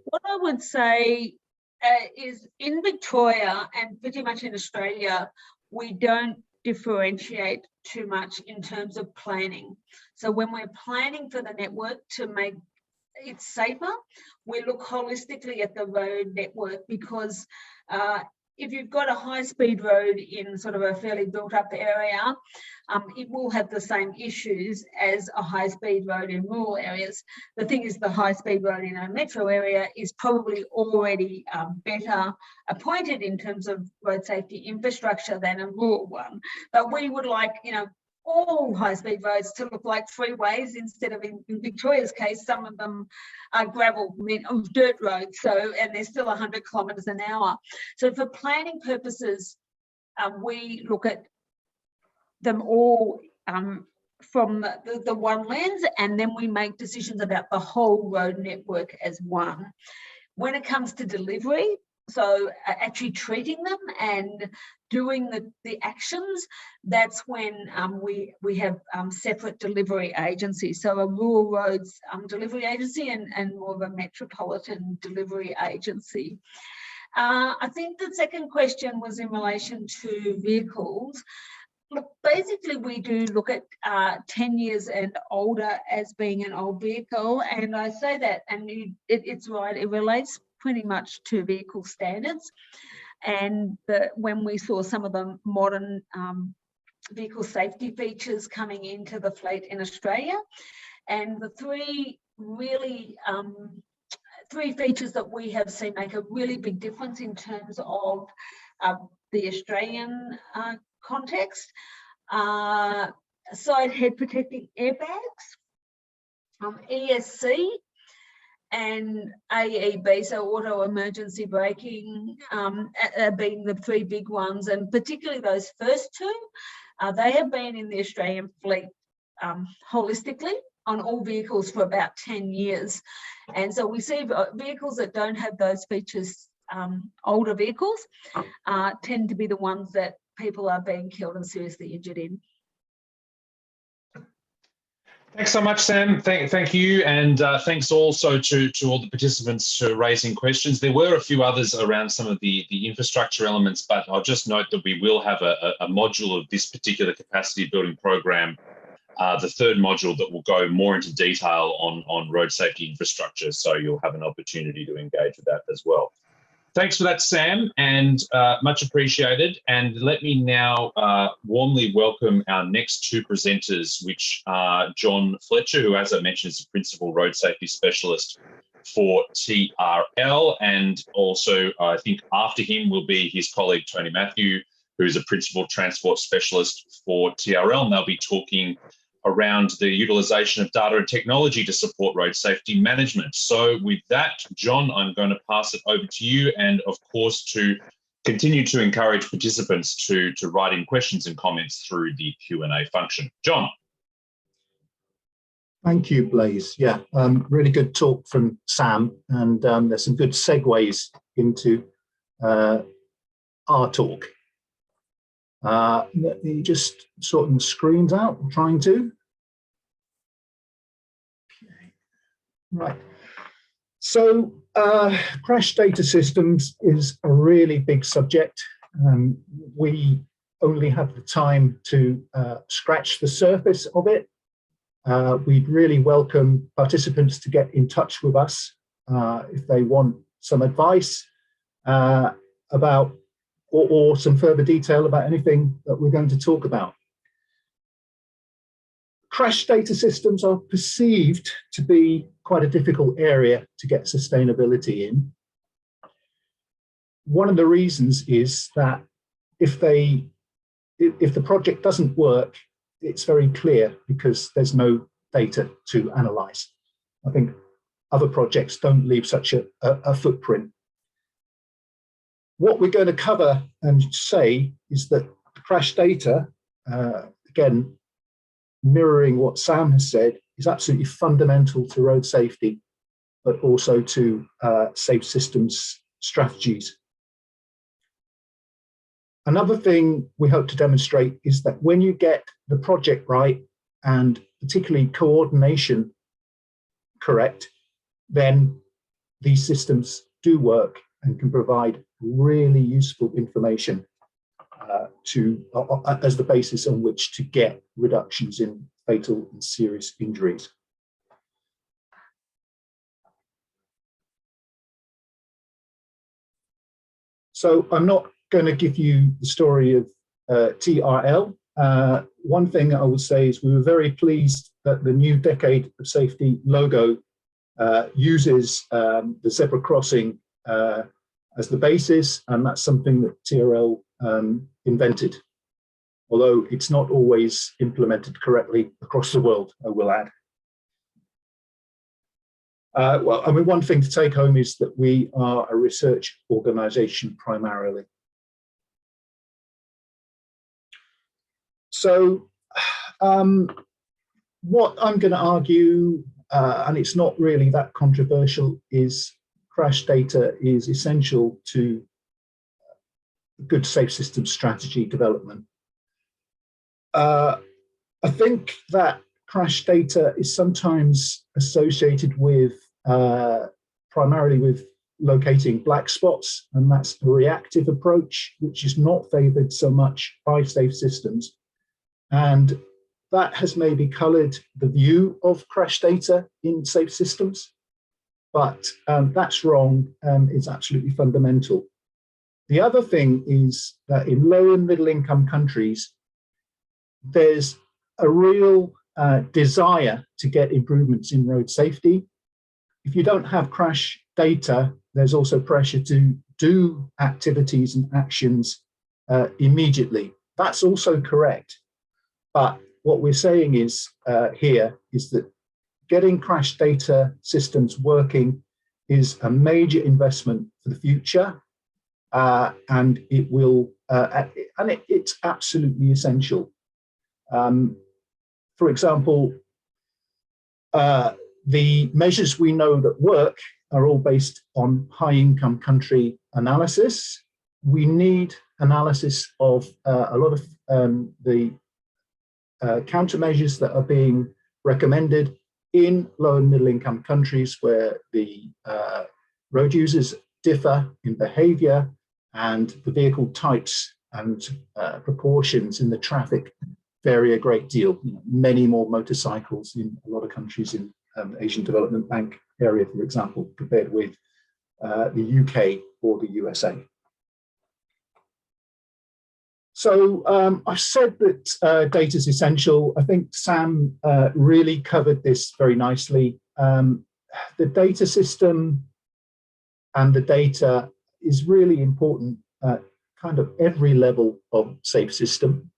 What I would say is in Victoria and pretty much in Australia, we don't differentiate too much in terms of planning. So when we're planning for the network to make it's safer, we look holistically at the road network, because if you've got a high-speed road in sort of a fairly built-up area, it will have the same issues as a high-speed road in rural areas. The thing is, the high-speed road in a metro area is probably already better appointed in terms of road safety infrastructure than a rural one. But we would like, all high-speed roads to look like freeways instead of, in Victoria's case, some of them are gravel, dirt roads, and they're still 100 kilometres an hour. So for planning purposes, we look at them all from the one lens, and then we make decisions about the whole road network as one. When it comes to delivery, so actually treating them and doing the actions, that's when we have separate delivery agencies. So a rural roads delivery agency and more of a metropolitan delivery agency. I think the second question was in relation to vehicles. Look, basically we do look at 10 years and older as being an old vehicle, and I say that, and it's right, it relates pretty much to vehicle standards. and when we saw some of the modern vehicle safety features coming into the fleet in Australia. And the three features that we have seen make a really big difference in terms of the Australian context. Side head protecting airbags, ESC, and AEB, so auto emergency braking, being the three big ones, and particularly those first two, they have been in the Australian fleet holistically on all vehicles for about 10 years. And so we see vehicles that don't have those features, older vehicles, tend to be the ones that people are being killed and seriously injured in. Thanks so much, Sam. Thank you, and thanks also to all the participants for raising questions. There were a few others around some of the infrastructure elements, but I'll just note that we will have a module of this particular capacity building program, the third module, that will go more into detail on road safety infrastructure, so you'll have an opportunity to engage with that as well. Thanks for that, Sam, and much appreciated. And let me now warmly welcome our next two presenters, which are John Fletcher, who, as I mentioned, is a Principal Road Safety Specialist for TRL, and also I think after him will be his colleague Tony Matthew, who is a Principal Transport Specialist for TRL, and they'll be talking around the utilisation of data and technology to support road safety management. So with that, John, I'm going to pass it over to you, and of course to continue to encourage participants to write in questions and comments through the Q&A function. John. Thank you, Blaise. Yeah, really good talk from Sam, and there's some good segues into our talk. Let me just sort the screens out. I'm trying to. Okay. Right. So crash data systems is a really big subject. We only have the time to scratch the surface of it. We'd really welcome participants to get in touch with us if they want some advice about or some further detail about anything that we're going to talk about. Crash data systems are perceived to be quite a difficult area to get sustainability in. One of the reasons is that if the project doesn't work, it's very clear because there's no data to analyze. I think other projects don't leave such a footprint. What we're going to cover and say is that crash data, again, mirroring what Sam has said, is absolutely fundamental to road safety, but also to safe systems strategies. Another thing we hope to demonstrate is that when you get the project right, and particularly coordination correct, then these systems do work and can provide really useful information as the basis on which to get reductions in fatal and serious injuries. So I'm not going to give you the story of TRL. One thing I would say is we were very pleased that the new Decade of Safety logo uses the zebra crossing as the basis, and that's something that TRL invented, although it's not always implemented correctly across the world, I will add. Well, I mean, one thing to take home is that we are a research organisation primarily. So what I'm going to argue, and it's not really that controversial, is crash data is essential to good safe system strategy development. I think that crash data is sometimes associated with primarily with locating black spots, and that's a reactive approach, which is not favoured so much by safe systems. And that has maybe coloured the view of crash data in safe systems, but that's wrong and it's absolutely fundamental. The other thing is that in low and middle income countries, there's a real desire to get improvements in road safety. If you don't have crash data, there's also pressure to do activities and actions immediately. That's also correct. But what we're saying is here is that getting crash data systems working is a major investment for the future, and it will, it's absolutely essential. For example, the measures we know that work are all based on high-income country analysis. We need analysis of a lot of the countermeasures that are being recommended in low and middle income countries where the road users differ in behavior and the vehicle types and proportions in the traffic vary a great deal. Many more motorcycles in a lot of countries in Asian Development Bank area, for example, compared with the UK or the USA. So I've said that data is essential. I think Sam really covered this very nicely. The data system and the data is really important at kind of every level of safe system.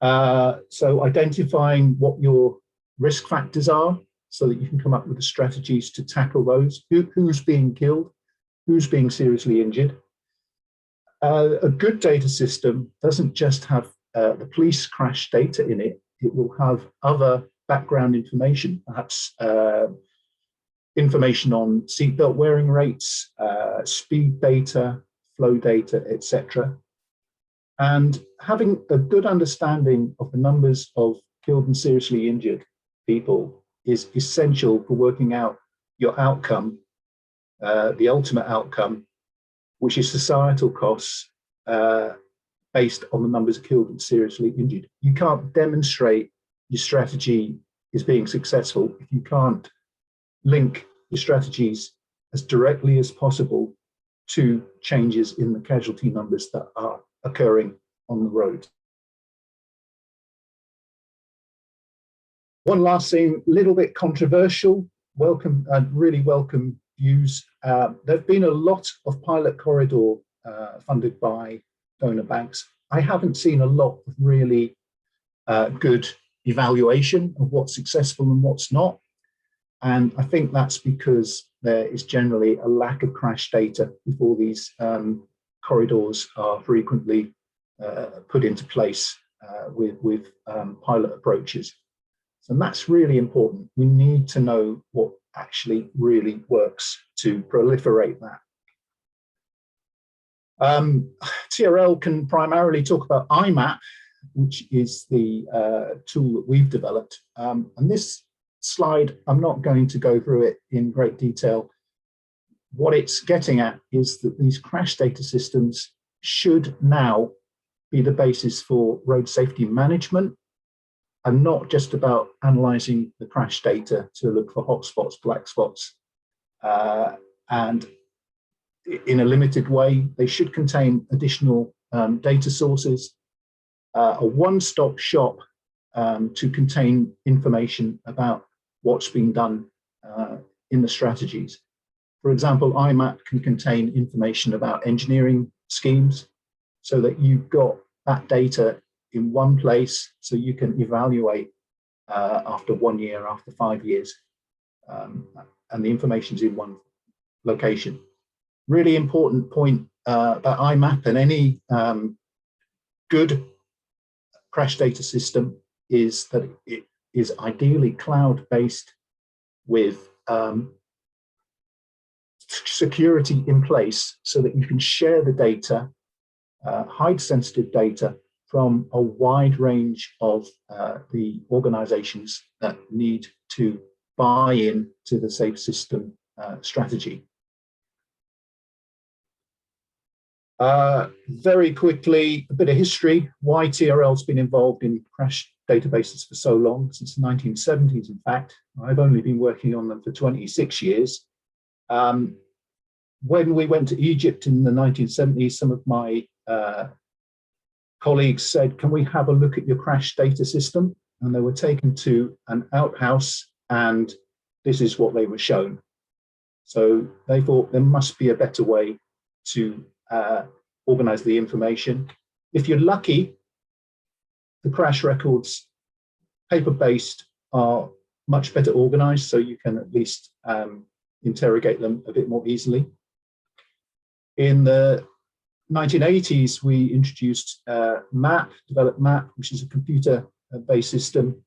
So identifying what your risk factors are so that you can come up with the strategies to tackle those. Who's being killed? Who's being seriously injured? A good data system doesn't just have the police crash data in it. It will have other background information, perhaps information on seatbelt wearing rates, speed data, flow data, etc. And having a good understanding of the numbers of killed and seriously injured people is essential for working out your outcome, the ultimate outcome, which is societal costs based on the numbers of killed and seriously injured. You can't demonstrate your strategy is being successful if you can't link your strategies as directly as possible to changes in the casualty numbers that are occurring on the road. One last thing, a little bit controversial, really welcome views. There have been a lot of pilot corridor funded by donor banks. I haven't seen a lot of really good evaluation of what's successful and what's not. And I think that's because there is generally a lack of crash data before these corridors are frequently put into place with pilot approaches. So that's really important. We need to know what actually really works to proliferate that. TRL can primarily talk about IMAP, which is the tool that we've developed. And this slide, I'm not going to go through it in great detail. What it's getting at is that these crash data systems should now be the basis for road safety management, and not just about analyzing the crash data to look for hotspots, black spots. And in a limited way, they should contain additional data sources, a one-stop shop to contain information about what's being done in the strategies. For example, IMAP can contain information about engineering schemes so that you've got that data in one place so you can evaluate after 1 year, after 5 years, and the information's in one location. Really important point about IMAP and any good crash data system is that it is ideally cloud-based with security in place so that you can share the data, hide sensitive data from a wide range of the organizations that need to buy in to the safe system strategy. Very quickly, a bit of history, why TRL's been involved in crash databases for so long, since the 1970s, in fact. I've only been working on them for 26 years. when we went to Egypt in the 1970s, some of my colleagues said, can we have a look at your crash data system? And they were taken to an outhouse, and this is what they were shown. So they thought there must be a better way to organize the information. If you're lucky, the crash records, paper-based, are much better organized, so you can at least interrogate them a bit more easily. In the 1980s, we introduced MAP, developed MAP, which is a computer-based system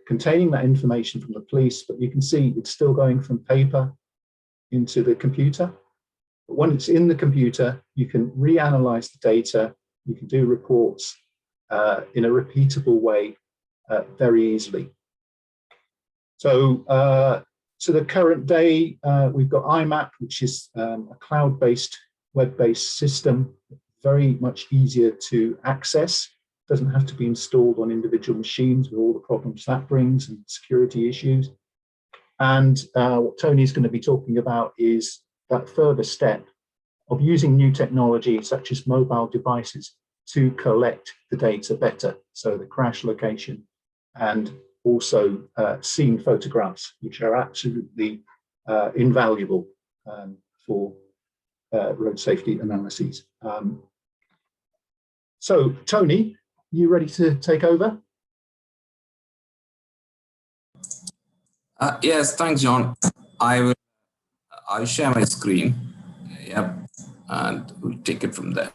containing that information from the police, but you can see it's still going from paper into the computer. But when it's in the computer, you can reanalyze the data, you can do reports in a repeatable way very easily. So to the current day, we've got IMAP, which is a cloud-based, web-based system, very much easier to access. Doesn't have to be installed on individual machines with all the problems that brings and security issues. And what Tony's going to be talking about is that further step of using new technology such as mobile devices to collect the data better. So the crash location and also scene photographs, which are absolutely invaluable for road safety analyses. So Tony, you ready to take over? Yes, thanks, John. I'll share my screen. Yep, and we'll take it from there.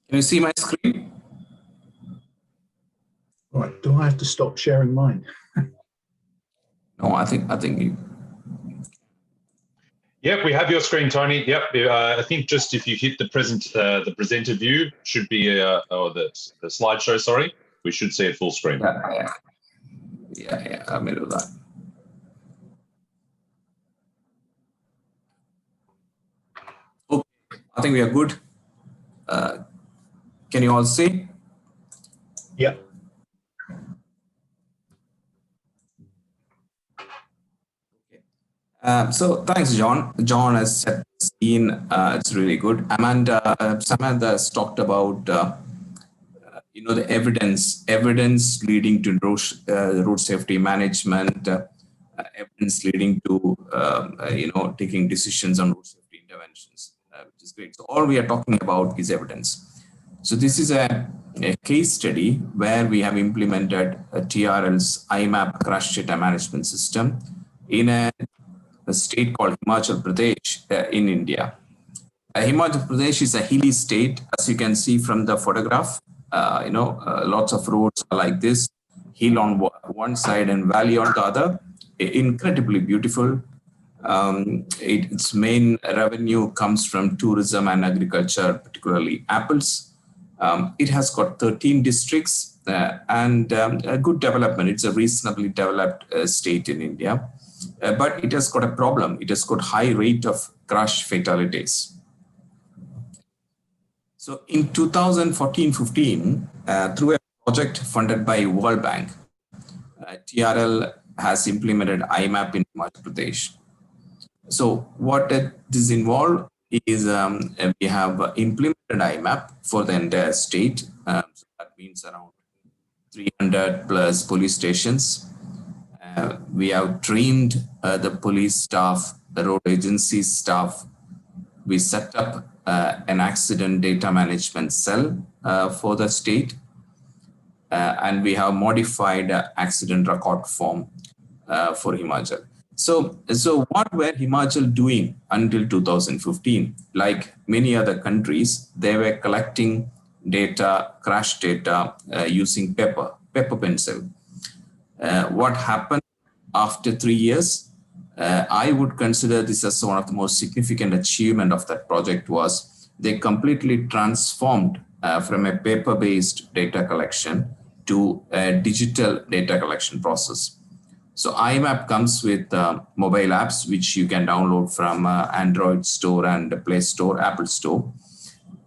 Can you see my screen? All right. Do I have to stop sharing mine? No, I think you. Yep, we have your screen, Tony. Yep, I think just if you hit the presenter view, should be or the slideshow. Sorry, we should see a full screen. Yeah. Let me do that. Okay, I think we are good. Can you all see? Yeah. So thanks, John. John has set the scene. It's really good. Samantha has talked about the evidence leading to road safety management, evidence leading to taking decisions on road safety interventions, which is great. So all we are talking about is evidence. So this is a case study where we have implemented TRL's IMAP crash data management system in a state called Himachal Pradesh in India. Himachal Pradesh is a hilly state, as you can see from the photograph. Lots of roads are like this, hill on one side and valley on the other. Incredibly beautiful. Its main revenue comes from tourism and agriculture, particularly apples. It has got 13 districts and a good development. It's a reasonably developed state in India. But it has got a problem. It has got high rate of crash fatalities. So in 2014-15, through a project funded by World Bank, TRL has implemented IMAP in Himachal Pradesh. So what this involved is we have implemented IMAP for the entire state. So that means around 300 plus police stations. We have trained the police staff, the road agency staff. We set up an accident data management cell for the state. And we have modified accident record form for Himachal. So what were Himachal doing until 2015? Like many other countries, they were collecting data, crash data using paper pencil. What happened after 3 years? I would consider this as one of the most significant achievement of that project was they completely transformed from a paper-based data collection to a digital data collection process. So IMAP comes with mobile apps, which you can download from Android Store and Play Store, Apple Store.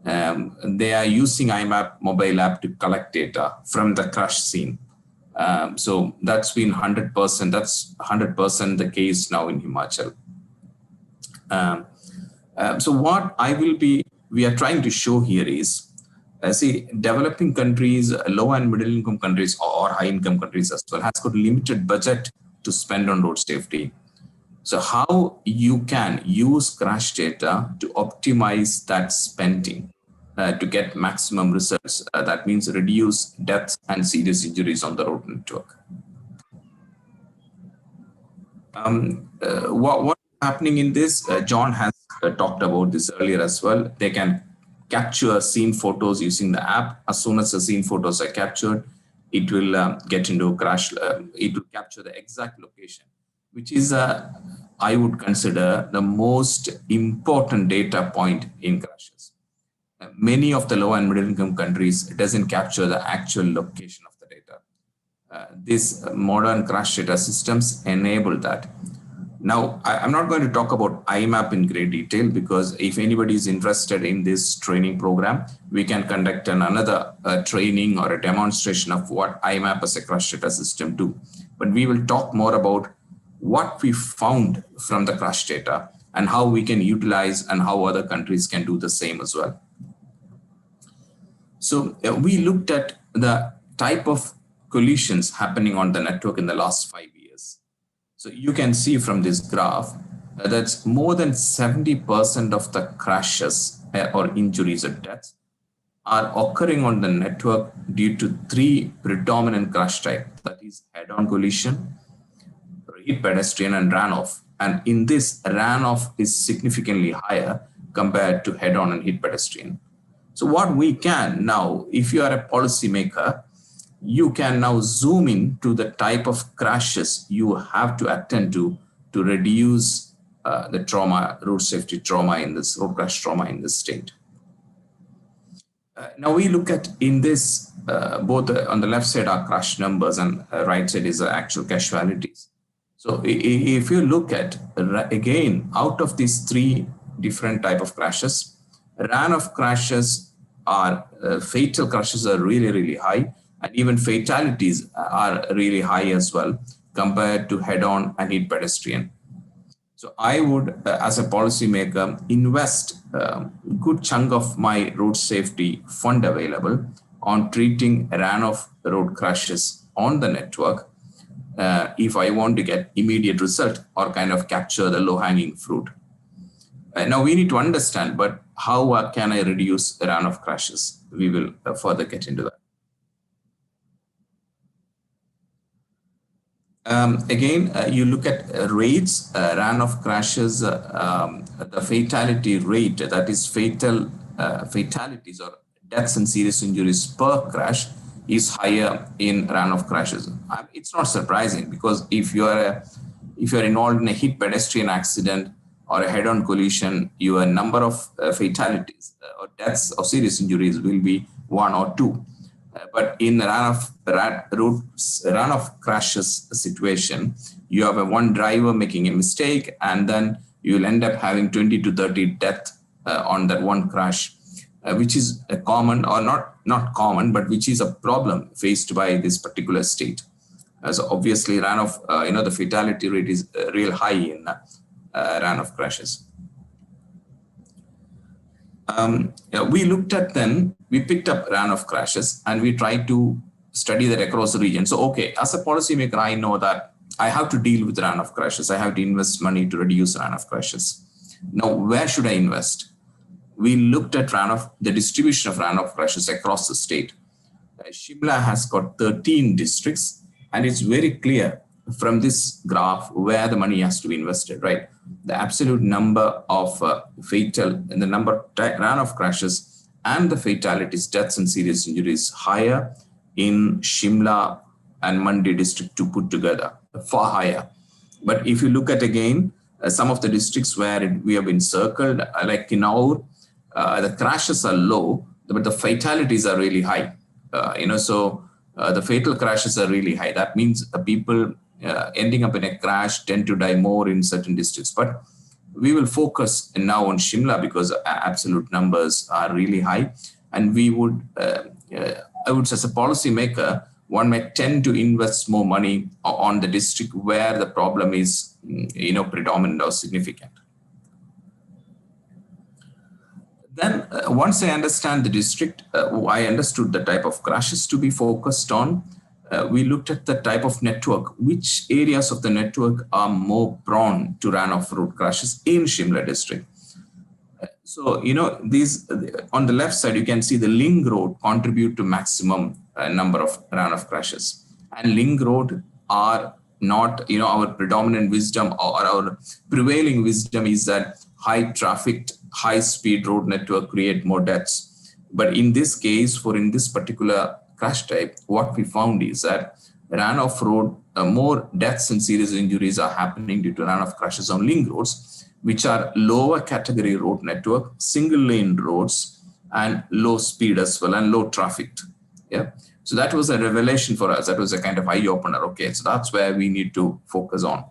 They are using IMAP mobile app to collect data from the crash scene. So that's been 100%. That's 100% the case now in Himachal. So what we are trying to show here is, see, developing countries, low and middle income countries, or high income countries as well, has got limited budget to spend on road safety. So how you can use crash data to optimize that spending to get maximum results. That means reduce deaths and serious injuries on the road network. What's happening in this? John has talked about this earlier as well. They can capture scene photos using the app. As soon as the scene photos are captured, it will get into a crash. It will capture the exact location, which is, I would consider, the most important data point in crashes. Many of the low and middle income countries, it doesn't capture the actual location of the data. These modern crash data systems enable that. Now, I'm not going to talk about IMAP in great detail, because if anybody is interested in this training program, we can conduct another training or a demonstration of what IMAP as a crash data system do. But we will talk more about what we found from the crash data and how we can utilize and how other countries can do the same as well. So we looked at the type of collisions happening on the network in the last 5 years. So you can see from this graph that more than 70% of the crashes or injuries or deaths are occurring on the network due to 3 predominant crash types, that is head-on collision, hit pedestrian, and runoff. And in this, runoff is significantly higher compared to head-on and hit pedestrian. So what we can now, if you are a policymaker, you can now zoom in to the type of crashes you have to attend to reduce the trauma, road safety trauma in this, road crash trauma in this state. Now we look at in this, both on the left side are crash numbers and right side is actual casualties. So if you look at, again, out of these 3 different type of crashes, runoff crashes are, fatal crashes are really, really high, and even fatalities are really high as well compared to head-on and hit pedestrian. So I would, as a policymaker, invest a good chunk of my road safety fund available on treating runoff road crashes on the network if I want to get immediate result or kind of capture the low-hanging fruit. Now we need to understand, but how can I reduce the runoff crashes? We will further get into that. Again, you look at rates, runoff crashes, the fatality rate, that is fatalities or deaths and serious injuries per crash is higher in runoff crashes. It's not surprising, because if you're involved in a hit pedestrian accident or a head-on collision, your number of fatalities or deaths or serious injuries will be 1 or 2. But in the runoff crashes situation, you have one driver making a mistake, and then you will end up having 20 to 30 deaths on that one crash, which is a common, or not common, but which is a problem faced by this particular state. So obviously, runoff, the fatality rate is real high in runoff crashes. We looked at then, we picked up runoff crashes and we tried to study that across the region. So, okay, as a policymaker, I know that I have to deal with runoff crashes. I have to invest money to reduce runoff crashes. Now, where should I invest? We looked at the distribution of runoff crashes across the state. Shimla has got 13 districts, and it's very clear from this graph where the money has to be invested, right? The absolute number of the number of runoff crashes and the fatalities, deaths and serious injuries higher in Shimla and Mandi district to put together, far higher. But if you look at again, some of the districts where we have been circled, like Kinnaur, the crashes are low, but the fatalities are really high. The fatal crashes are really high. That means the people ending up in a crash tend to die more in certain districts. But we will focus now on Shimla because absolute numbers are really high. And we would, I would say as a policymaker, one may tend to invest more money on the district where the problem is, predominant or significant. Then once I understand the district, I understood the type of crashes to be focused on. We looked at the type of network, which areas of the network are more prone to run-off-road crashes in Shimla district. So, these on the left side, you can see the Ling Road contribute to maximum number of run-off crashes. And Ling Road are not, our predominant wisdom or our prevailing wisdom is that high trafficked, high speed road network create more deaths. But in this case, in this particular crash type, what we found is that run-off road, more deaths and serious injuries are happening due to run-off crashes on Ling roads, which are lower category road network, single lane roads, and low speed as well, and low trafficked. Yeah. So that was a revelation for us. That was a kind of eye opener. Okay, so that's where we need to focus on.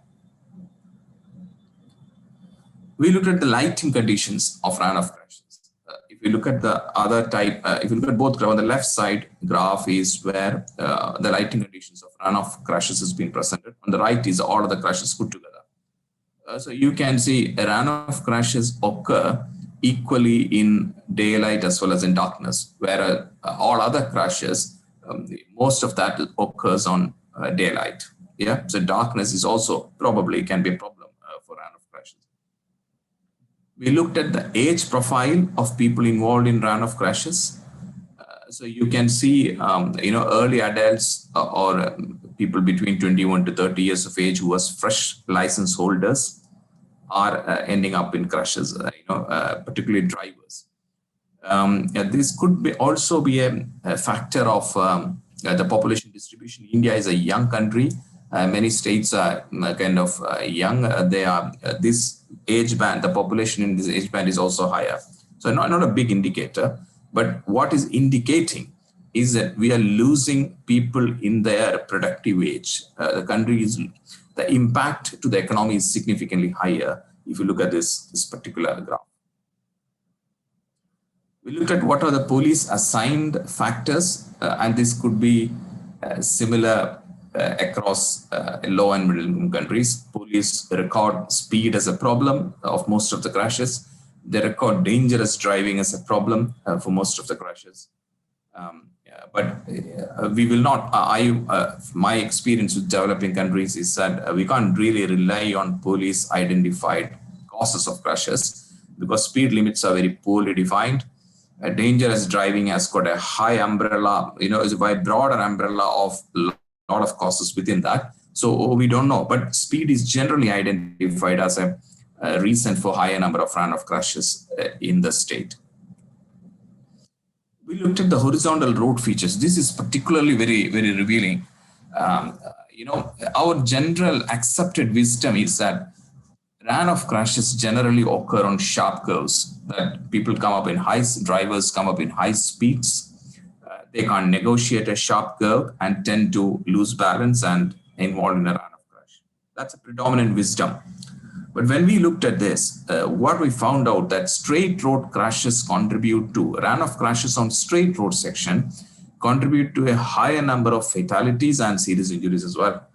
We looked at the lighting conditions of run-off crashes. If you look at the other type, if you look at both, on the left side graph is where the lighting conditions of run-off crashes has been presented. On the right is all of the crashes put together. So you can see run-off crashes occur equally in daylight as well as in darkness, where all other crashes, most of that occurs on daylight. Yeah, so darkness is also probably can be a problem for run-off crashes. We looked at the age profile of people involved in run-off crashes. So you can see, early adults or people between 21 to 30 years of age who was fresh license holders are ending up in crashes, particularly drivers. This could be also be a factor of the population distribution. India is a young country. Many states are kind of young. They are this age band, the population in this age band is also higher. So not a big indicator, but what is indicating is that we are losing people in their productive age. The impact to the economy is significantly higher if you look at this particular graph. We looked at what are the police assigned factors, and this could be similar across low and middle income countries. Police record speed as a problem of most of the crashes. They record dangerous driving as a problem for most of the crashes. But we will not, my experience with developing countries is that we can't really rely on police identified causes of crashes because speed limits are very poorly defined. Dangerous driving has got a high umbrella, is a broader umbrella of a lot of causes within that. So we don't know, but speed is generally identified as a reason for higher number of run-off crashes in the state. We looked at the horizontal road features. This is particularly very, very revealing. Our general accepted wisdom is that run-off crashes generally occur on sharp curves, that people come up in drivers come up in high speeds. They can't negotiate a sharp curve and tend to lose balance and involved in a run-off crash. That's a predominant wisdom. But when we looked at this, what we found out that straight road crashes contribute to run-off crashes on straight road section contribute to a higher number of fatalities and serious injuries as well.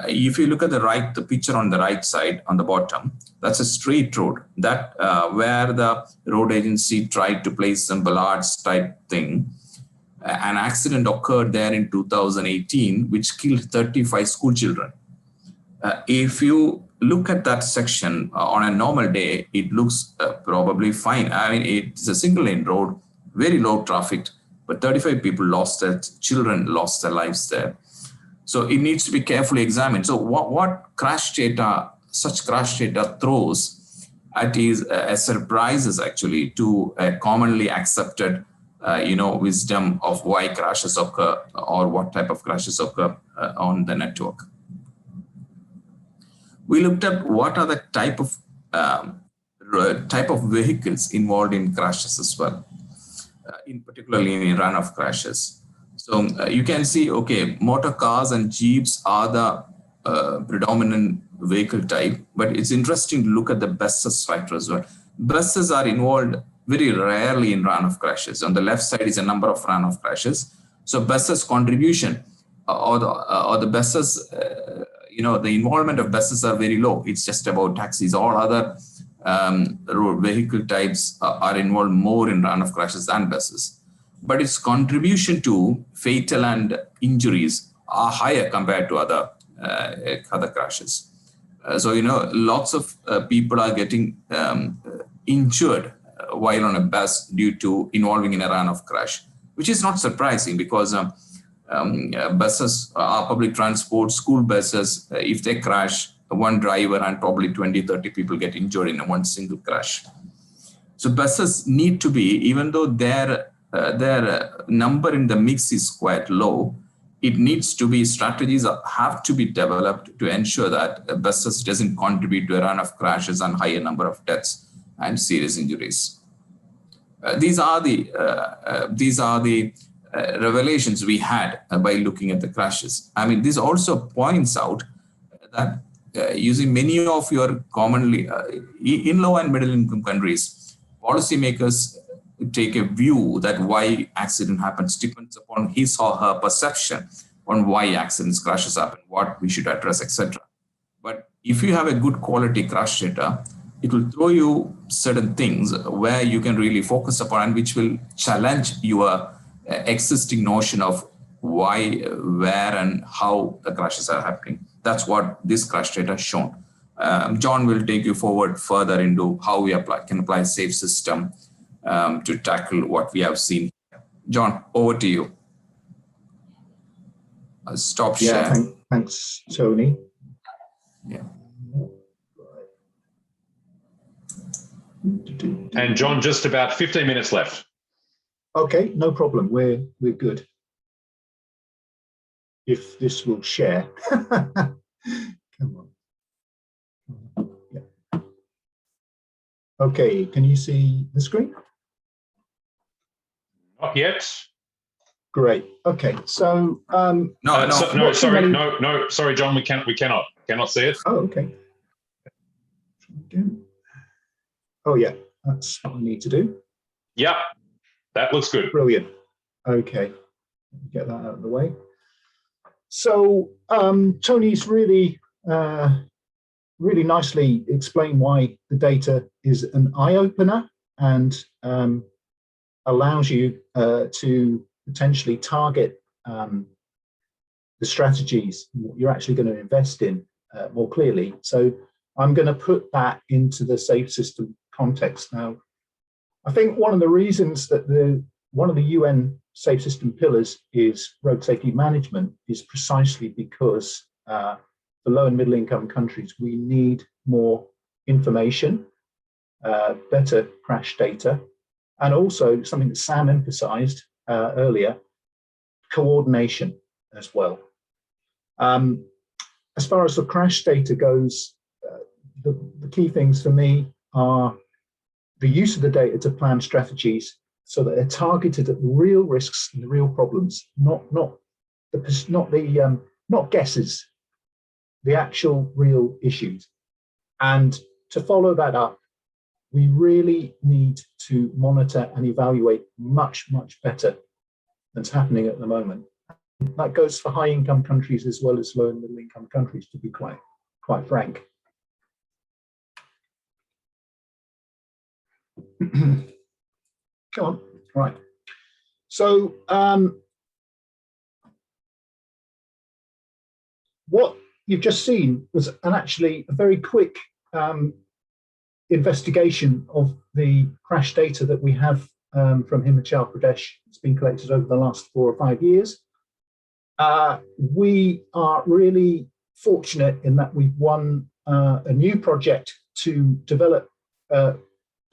If you look at the picture on the right side, on the bottom, that's a straight road that where the road agency tried to place some bollards type thing. An accident occurred there in 2018, which killed 35 school children. If you look at that section on a normal day, it looks probably fine. I mean, it's a single lane road, very low traffic, but 35 people children lost their lives there. So it needs to be carefully examined. So what such crash data throws at is surprises actually to a commonly accepted wisdom of why crashes occur or what type of crashes occur on the network. We looked at what are the type of vehicles involved in crashes as well, particularly in run-off crashes. So you can see, okay, motor cars and jeeps are the predominant vehicle type, but it's interesting to look at the buses factor as well. Buses are involved very rarely in run-off crashes. On the left side is a number of run-off crashes. So buses contribution or the buses, the involvement of buses are very low. It's just about taxis. All other road vehicle types are involved more in run-off crashes than buses. But its contribution to fatal and injuries are higher compared to other crashes. So lots of people are getting injured while on a bus due to involving in a run-off crash, which is not surprising because buses are public transport, school buses. If they crash, one driver and probably 20-30 people get injured in one single crash. So buses need to be, even though their number in the mix is quite low, it needs to be, strategies have to be developed to ensure that buses doesn't contribute to a run of crashes and higher number of deaths and serious injuries. These are the revelations we had by looking at the crashes. I mean, this also points out that using many of your commonly in low and middle income countries, policymakers take a view that why accident happens depends upon his or her perception on why accidents, crashes happen, what we should address, etc. But if you have a good quality crash data, it will throw you certain things where you can really focus upon and which will challenge your existing notion of why, where, and how the crashes are happening. That's what this crash data has shown. John will take you forward further into how we can apply safe system to tackle what we have seen. John, over to you. Stop share. Yeah, thanks, Tony. Yeah. And John, just about 15 minutes left. Okay, no problem. We're good. If this will share. Come on. Yeah. Okay, can you see the screen? Not yet. Great. Okay, so sorry, John, we cannot see it. Oh, okay. Oh yeah, that's what I need to do. Yeah, that looks good. Brilliant. Okay, get that out of the way. So Tony's really nicely explained why the data is an eye-opener and allows you to potentially target the strategies you're actually going to invest in more clearly. So I'm going to put that into the safe system context. Now, I think one of the reasons that one of the UN safe system pillars is road safety management is precisely because for low and middle income countries, we need more information, better crash data, and also something that Sam emphasized earlier, coordination as well. As far as the crash data goes, the key things for me are the use of the data to plan strategies so that they're targeted at the real risks and the real problems, not guesses, the actual real issues. And to follow that up, we really need to monitor and evaluate much, much better than's happening at the moment. That goes for high income countries as well as low and middle income countries, to be quite frank. Come on, right. So what you've just seen was actually a very quick investigation of the crash data that we have from Himachal Pradesh. It's been collected over the last 4 or 5 years. We are really fortunate in that we've won a new project to develop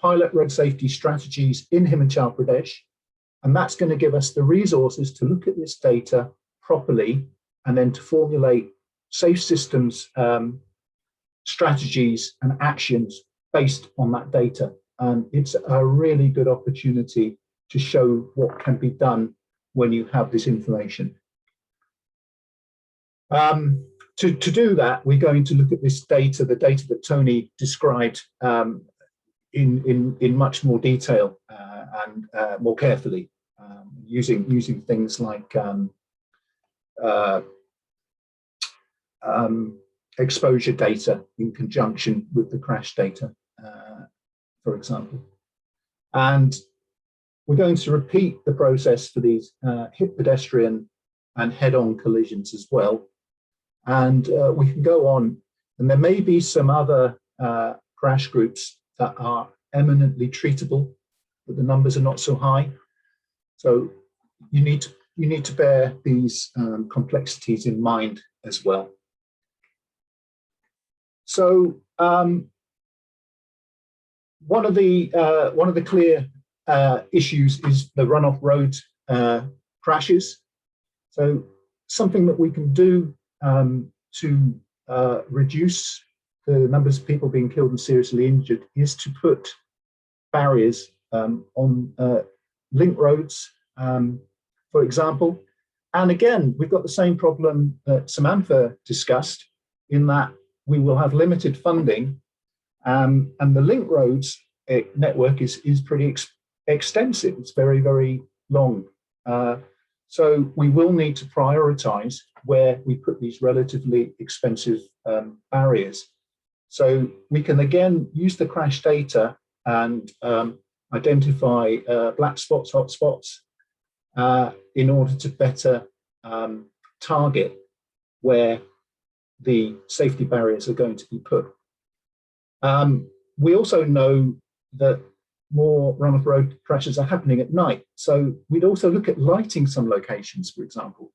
pilot road safety strategies in Himachal Pradesh. And that's going to give us the resources to look at this data properly and then to formulate safe systems strategies and actions based on that data. And it's a really good opportunity to show what can be done when you have this information. To do that, we're going to look at this data, the data that Tony described in much more detail and more carefully, using things like uh, exposure data in conjunction with the crash data, for example. And we're going to repeat the process for these hit pedestrian and head-on collisions as well. And we can go on, and there may be some other crash groups that are eminently treatable, but the numbers are not so high. So you need to bear these complexities in mind as well. So one of the clear issues is the runoff road crashes. So something that we can do to reduce the numbers of people being killed and seriously injured is to put barriers on link roads, for example. And again, we've got the same problem that Samantha discussed, in that we will have limited funding, and the link roads network is pretty extensive. It's very, very long. So we will need to prioritize where we put these relatively expensive barriers. So we can again use the crash data and identify black spots, hot spots, in order to better target where the safety barriers are going to be put. We also know that more run-off road crashes are happening at night. So we'd also look at lighting some locations, for example.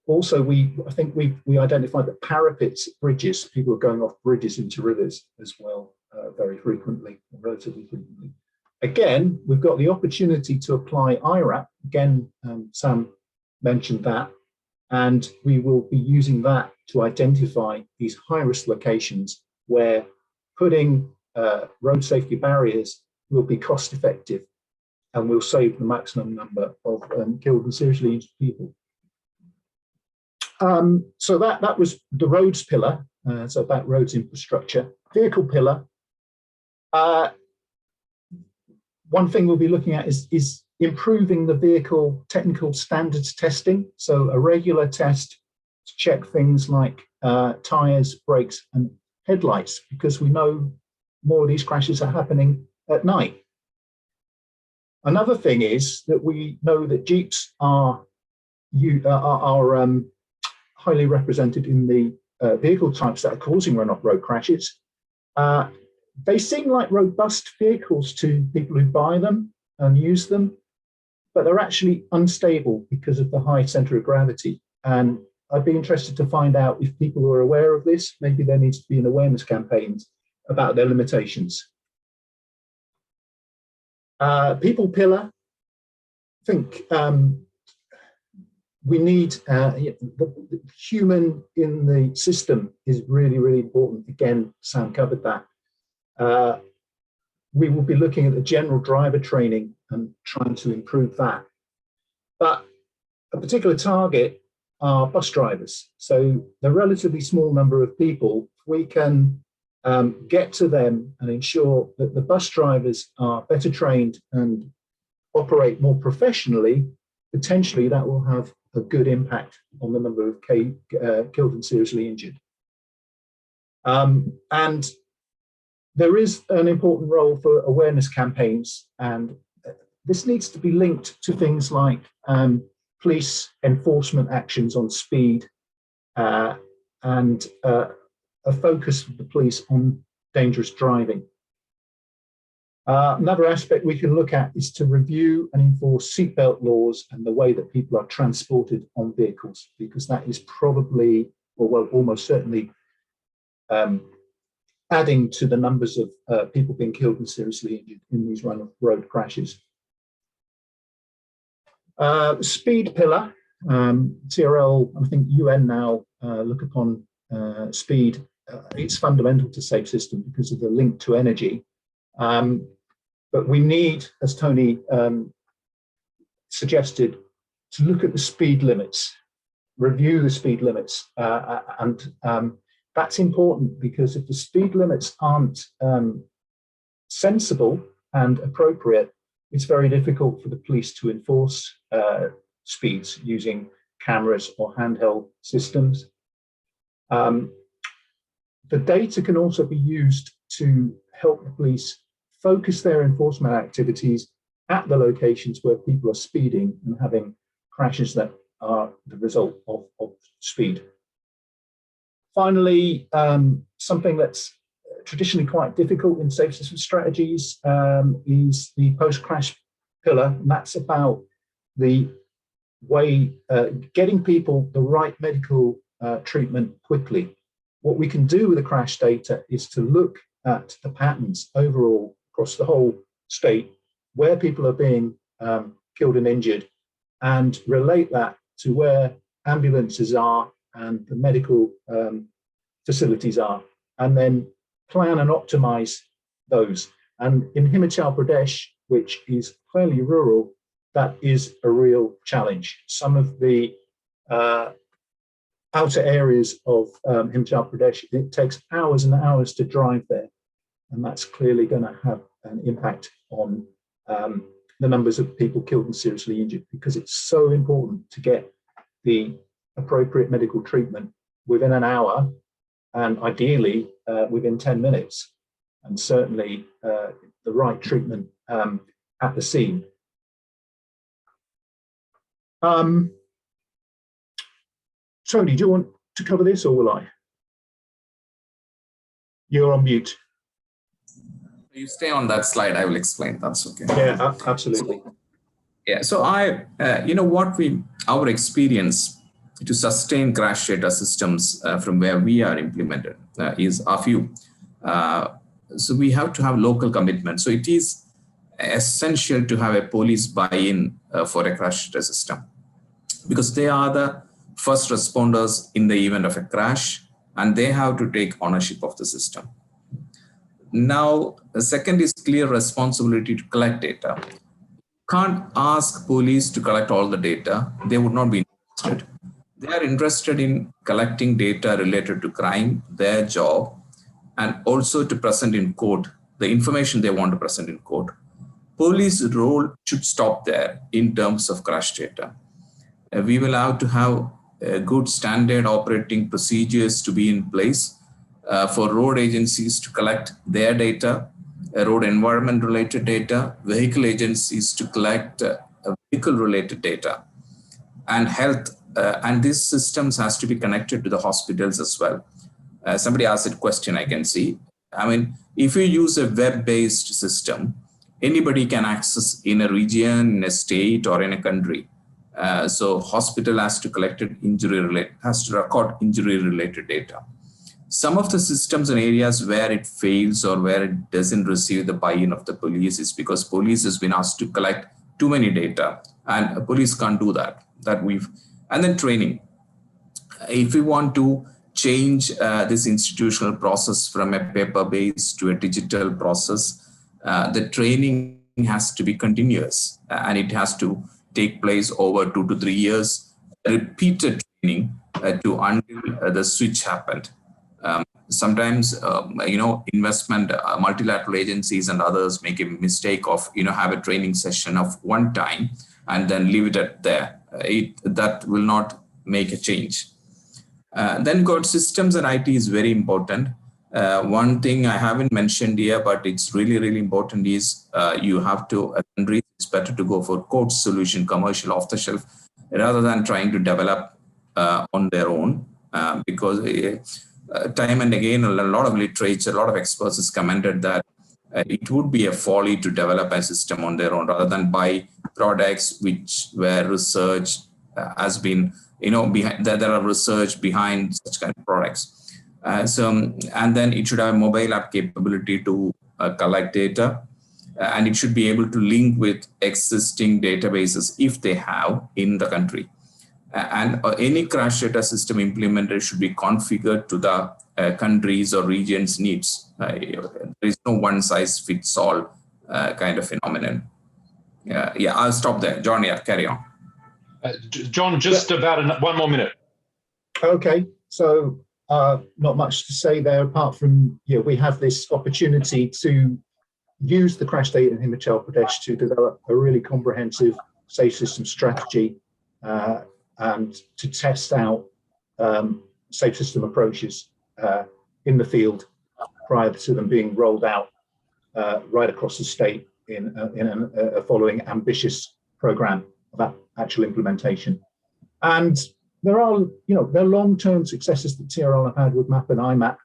Also, I think we identified that parapets, bridges, people are going off bridges into rivers as well, very frequently, relatively frequently. Again, we've got the opportunity to apply IRAP. Again, Sam mentioned that, and we will be using that to identify these high-risk locations where putting road safety barriers will be cost-effective and will save the maximum number of killed and seriously injured people. So that was the roads pillar, so about roads infrastructure. Vehicle pillar, one thing we'll be looking at is improving the vehicle technical standards testing. So a regular test to check things like tires, brakes, and headlights, because we know more of these crashes are happening at night. Another thing is that we know that Jeeps are highly represented in the vehicle types that are causing run-off road crashes. They seem like robust vehicles to people who buy them and use them, but they're actually unstable because of the high center of gravity. And I'd be interested to find out if people are aware of this. Maybe there needs to be an awareness campaigns about their limitations. People pillar, I think we need the human in the system is really, really important. Again, Sam covered that. We will be looking at the general driver training and trying to improve that. But a particular target are bus drivers. So the relatively small number of people, we can get to them and ensure that the bus drivers are better trained and operate more professionally. Potentially that will have a good impact on the number of killed and seriously injured. And there is an important role for awareness campaigns, and this needs to be linked to things like police enforcement actions on speed and a focus of the police on dangerous driving. Another aspect we can look at is to review and enforce seatbelt laws and the way that people are transported on vehicles, because that is probably, or well, almost certainly adding to the numbers of people being killed and seriously injured in these run-off road crashes. Speed pillar, TRL, I think UN now look upon speed. It's fundamental to safe system because of the link to energy. But we need, as Tony suggested, to look at the speed limits, review the speed limits. And that's important, because if the speed limits aren't sensible and appropriate, it's very difficult for the police to enforce speeds using cameras or handheld systems. The data can also be used to help the police focus their enforcement activities at the locations where people are speeding and having crashes that are the result of speed. Finally, something that's traditionally quite difficult in safe system strategies is the post-crash pillar, and that's about the way getting people the right medical treatment quickly. What we can do with the crash data is to look at the patterns overall across the whole state where people are being killed and injured, and relate that to where ambulances are and the medical facilities are, and then plan and optimize those. And in Himachal Pradesh, which is fairly rural, that is a real challenge. Some of the outer areas of Himachal Pradesh, it takes hours and hours to drive there. And that's clearly going to have an impact on the numbers of people killed and seriously injured, because it's so important to get the appropriate medical treatment within an hour, and ideally within 10 minutes, and certainly the right treatment at the scene. Tony, do you want to cover this, or will I? You're on mute. You stay on that slide, I will explain. That's okay. Yeah, absolutely. Yeah, so our experience to sustain crash data systems from where we are implemented is a few. So we have to have local commitment. So it is essential to have a police buy-in for a crash data system, because they are the first responders in the event of a crash, and they have to take ownership of the system. Now, the second is clear responsibility to collect data. Can't ask police to collect all the data. They would not be interested. They are interested in collecting data related to crime, their job, and also to present in court the information they want to present in court. Police role should stop there in terms of crash data. We will have to have good standard operating procedures to be in place for road agencies to collect their data, road environment related data, vehicle agencies to collect vehicle related data, and health. And these systems has to be connected to the hospitals as well. Somebody asked a question, I can see. I mean, if you use a web-based system, anybody can access in a region, in a state, or in a country. So hospital has to has to record injury-related data. Some of the systems and areas where it fails or where it doesn't receive the buy-in of the police is because police has been asked to collect too many data, and police can't do that. And then training. If we want to change this institutional process from a paper-based to a digital process, the training has to be continuous, and it has to take place over 2 to 3 years, repeated training until the switch happened. Sometimes, investment, multilateral agencies and others make a mistake of, have a training session of one time and then leave it at there. That will not make a change. Then got systems and IT is very important. One thing I haven't mentioned here, but it's really, really important is you have to, it's better to go for code solution, commercial off the shelf, rather than trying to develop on their own, because time and again, a lot of literature, a lot of experts has commented that it would be a folly to develop a system on their own rather than buy products where research has been, there are research behind such kind of products. And then it should have a mobile app capability to collect data, and it should be able to link with existing databases if they have in the country. And any crash data system implemented should be configured to the country's or region's needs. There is no one size fits all kind of phenomenon. Yeah, I'll stop there. John, yeah, carry on. John, just about 1 more minute. Okay, so not much to say there apart from we have this opportunity to used the crash data in Himachal Pradesh to develop a really comprehensive safe system strategy and to test out safe system approaches in the field prior to them being rolled out right across the state in a following ambitious program of actual implementation. And there are long-term successes that TRL have had with MAP and IMAP.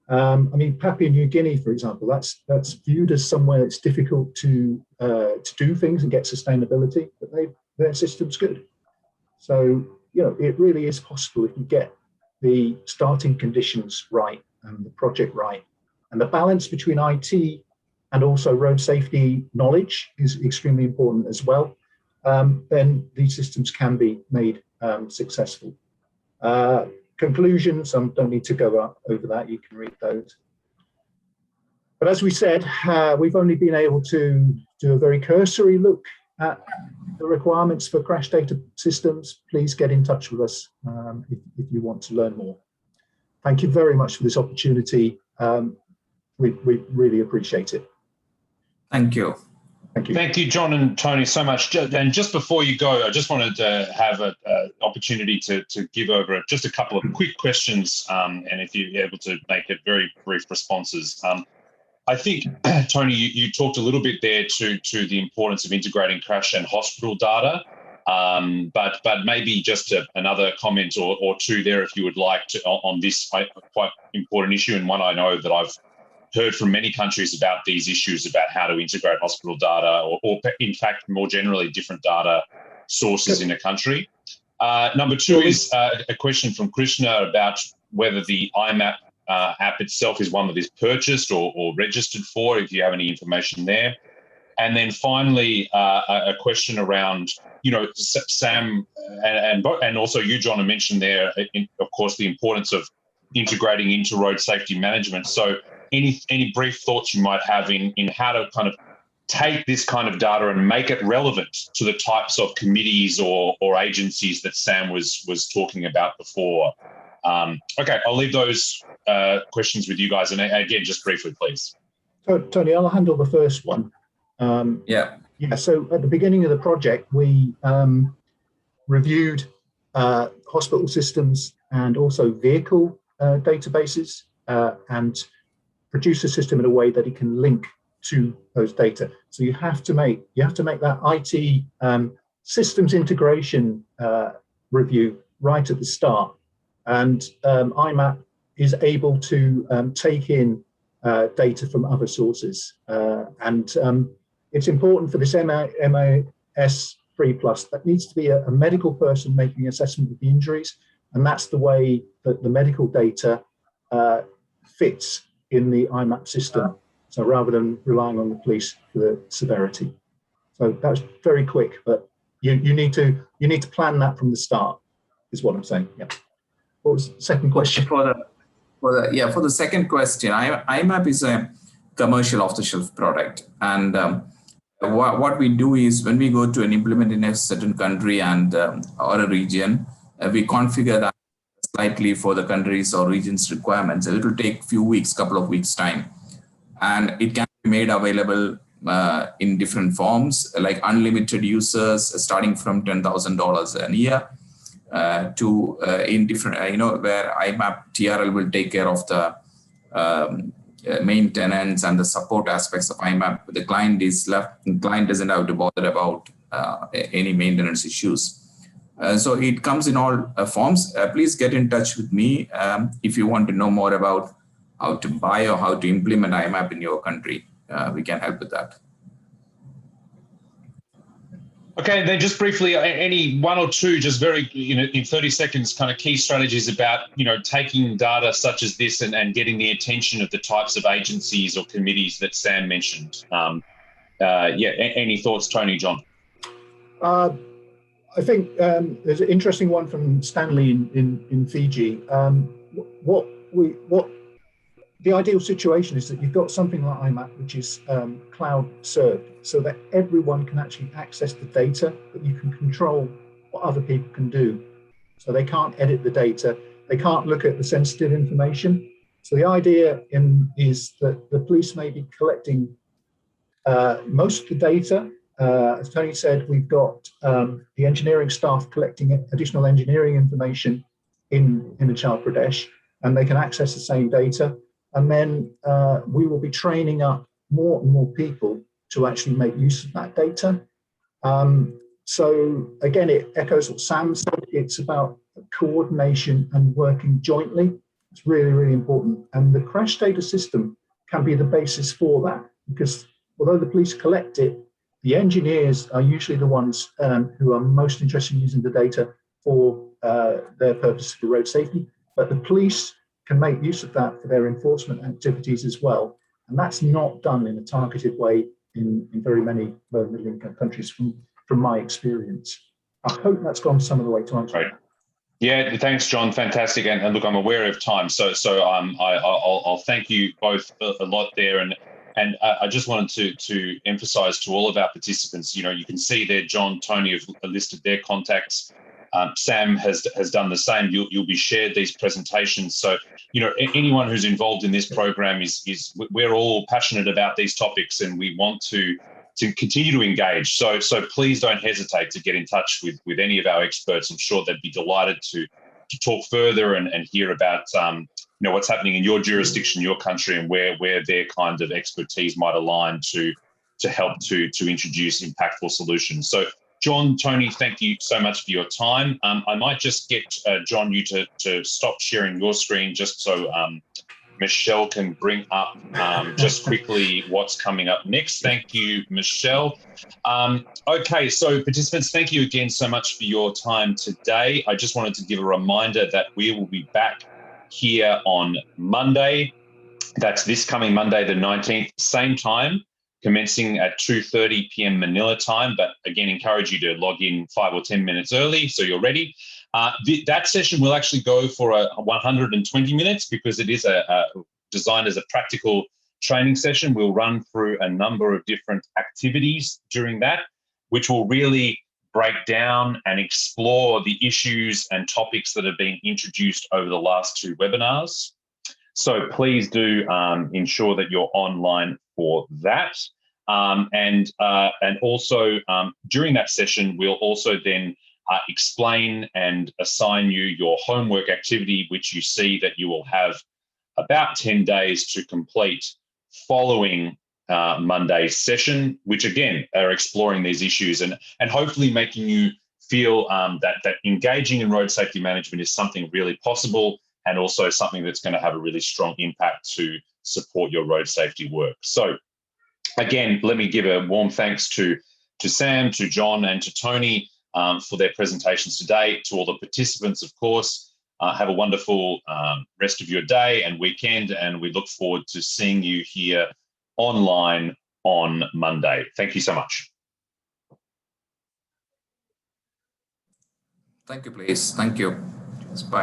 I mean, Papua New Guinea, for example, that's viewed as somewhere that's difficult to do things and get sustainability, but their system's good. So, it really is possible if you get the starting conditions right and the project right. And the balance between IT and also road safety knowledge is extremely important as well. Then these systems can be made successful. Conclusions, I don't need to go over that, you can read those. But as we said, we've only been able to do a very cursory look at the requirements for crash data systems. Please get in touch with us if you want to learn more. Thank you very much for this opportunity. We really appreciate it. Thank you. Thank you. Thank you, John and Tony, so much. And just before you go, I just wanted to have an opportunity to give over just a couple of quick questions, and if you're able to make it very brief responses. I think, Tony, you talked a little bit there to the importance of integrating crash and hospital data, but maybe just another comment or two there if you would like to on this quite important issue, and one I know that I've heard from many countries about these issues about how to integrate hospital data or in fact, more generally, different data sources in a country. Number two is a question from Krishna about whether the IMAP app itself is one that is purchased or registered for, if you have any information there. And then finally, a question around, Sam and also you, John, have mentioned there, of course, the importance of integrating into road safety management. So any brief thoughts you might have in how to kind of take this kind of data and make it relevant to the types of committees or agencies that Sam was talking about before? Okay, I'll leave those questions with you guys. And again, just briefly, please. So, Tony, I'll handle the first one. Yeah, so at the beginning of the project, we reviewed hospital systems and also vehicle databases and produce a system in a way that it can link to those data. So you have to make that IT systems integration review right at the start. And IMAP is able to take in data from other sources. And it's important for this MAS 3+, that needs to be a medical person making assessment of the injuries. And that's the way that the medical data fits in the IMAP system. So rather than relying on the police for the severity. So that's very quick, but you need to plan that from the start, is what I'm saying. Yeah. What was the second question? For the second question, IMAP is a commercial off-the-shelf product, and what we do is when we go to and implement in a certain country and or a region, we configure that slightly for the country's or region's requirements. It will take couple of weeks time, and it can be made available in different forms, like unlimited users starting from $10,000 a year to in different, where IMAP TRL will take care of the maintenance and the support aspects of IMAP. The client doesn't have to bother about any maintenance issues. So it comes in all forms. Please get in touch with me if you want to know more about how to buy or how to implement IMAP in your country. We can help with that. Okay, then just briefly, any one or two, just very, in 30 seconds, kind of key strategies about, taking data such as this and getting the attention of the types of agencies or committees that Sam mentioned. Any thoughts, Tony, John? I think there's an interesting one from Stanley in Fiji. The ideal situation is that you've got something like IMAP, which is cloud served, so that everyone can actually access the data, but you can control what other people can do. So they can't edit the data, they can't look at the sensitive information. So the idea is that the police may be collecting most of the data, as Tony said, we've got the engineering staff collecting additional engineering information in Himachal Pradesh, and they can access the same data. And then we will be training up more and more people to actually make use of that data. So again, it echoes what Sam said. It's about coordination and working jointly. It's really, really important. And the crash data system can be the basis for that, because although the police collect it, the engineers are usually the ones who are most interested in using the data for their purposes for road safety. But the police can make use of that for their enforcement activities as well. And that's not done in a targeted way in very many low-middle income countries from my experience. I hope that's gone some of the way to answer. Right. Yeah, thanks, John. Fantastic. And look, I'm aware of time, so I'll thank you both a lot there. And I just wanted to emphasise to all of our participants, you know, you can see there, John, Tony have listed their contacts. Sam has done the same. You'll be shared these presentations. So, you know, anyone who's involved in this program is we're all passionate about these topics, and we want to continue to engage. So please don't hesitate to get in touch with any of our experts. I'm sure they'd be delighted to talk further and hear about you know, what's happening in your jurisdiction, your country, and where their kind of expertise might align to help to introduce impactful solutions. So John, Tony, thank you so much for your time. I might just get John, you to stop sharing your screen just so Michelle can bring up just quickly what's coming up next. Thank you, Michelle. Okay, so participants, thank you again so much for your time today. I just wanted to give a reminder that we will be back here on Monday. That's this coming Monday, the 19th, same time, commencing at 2:30 p.m. Manila time. But again, encourage you to log in 5 or 10 minutes early so you're ready. That session will actually go for 120 minutes because it is designed as a practical training session. We'll run through a number of different activities during that, which will really break down and explore the issues and topics that have been introduced over the last 2 webinars. So please do ensure that you're online for that. And also during that session, we'll also then explain and assign you your homework activity, which you see that you will have about 10 days to complete following Monday's session, which again are exploring these issues and hopefully making you feel that engaging in road safety management is something really possible and also something that's going to have a really strong impact to support your road safety work. So again, let me give a warm thanks to Sam, to John, and to Tony for their presentations today. To all the participants, of course, have a wonderful rest of your day and weekend, and we look forward to seeing you here online on Monday. Thank you so much. Thank you, please. Thank you. Bye.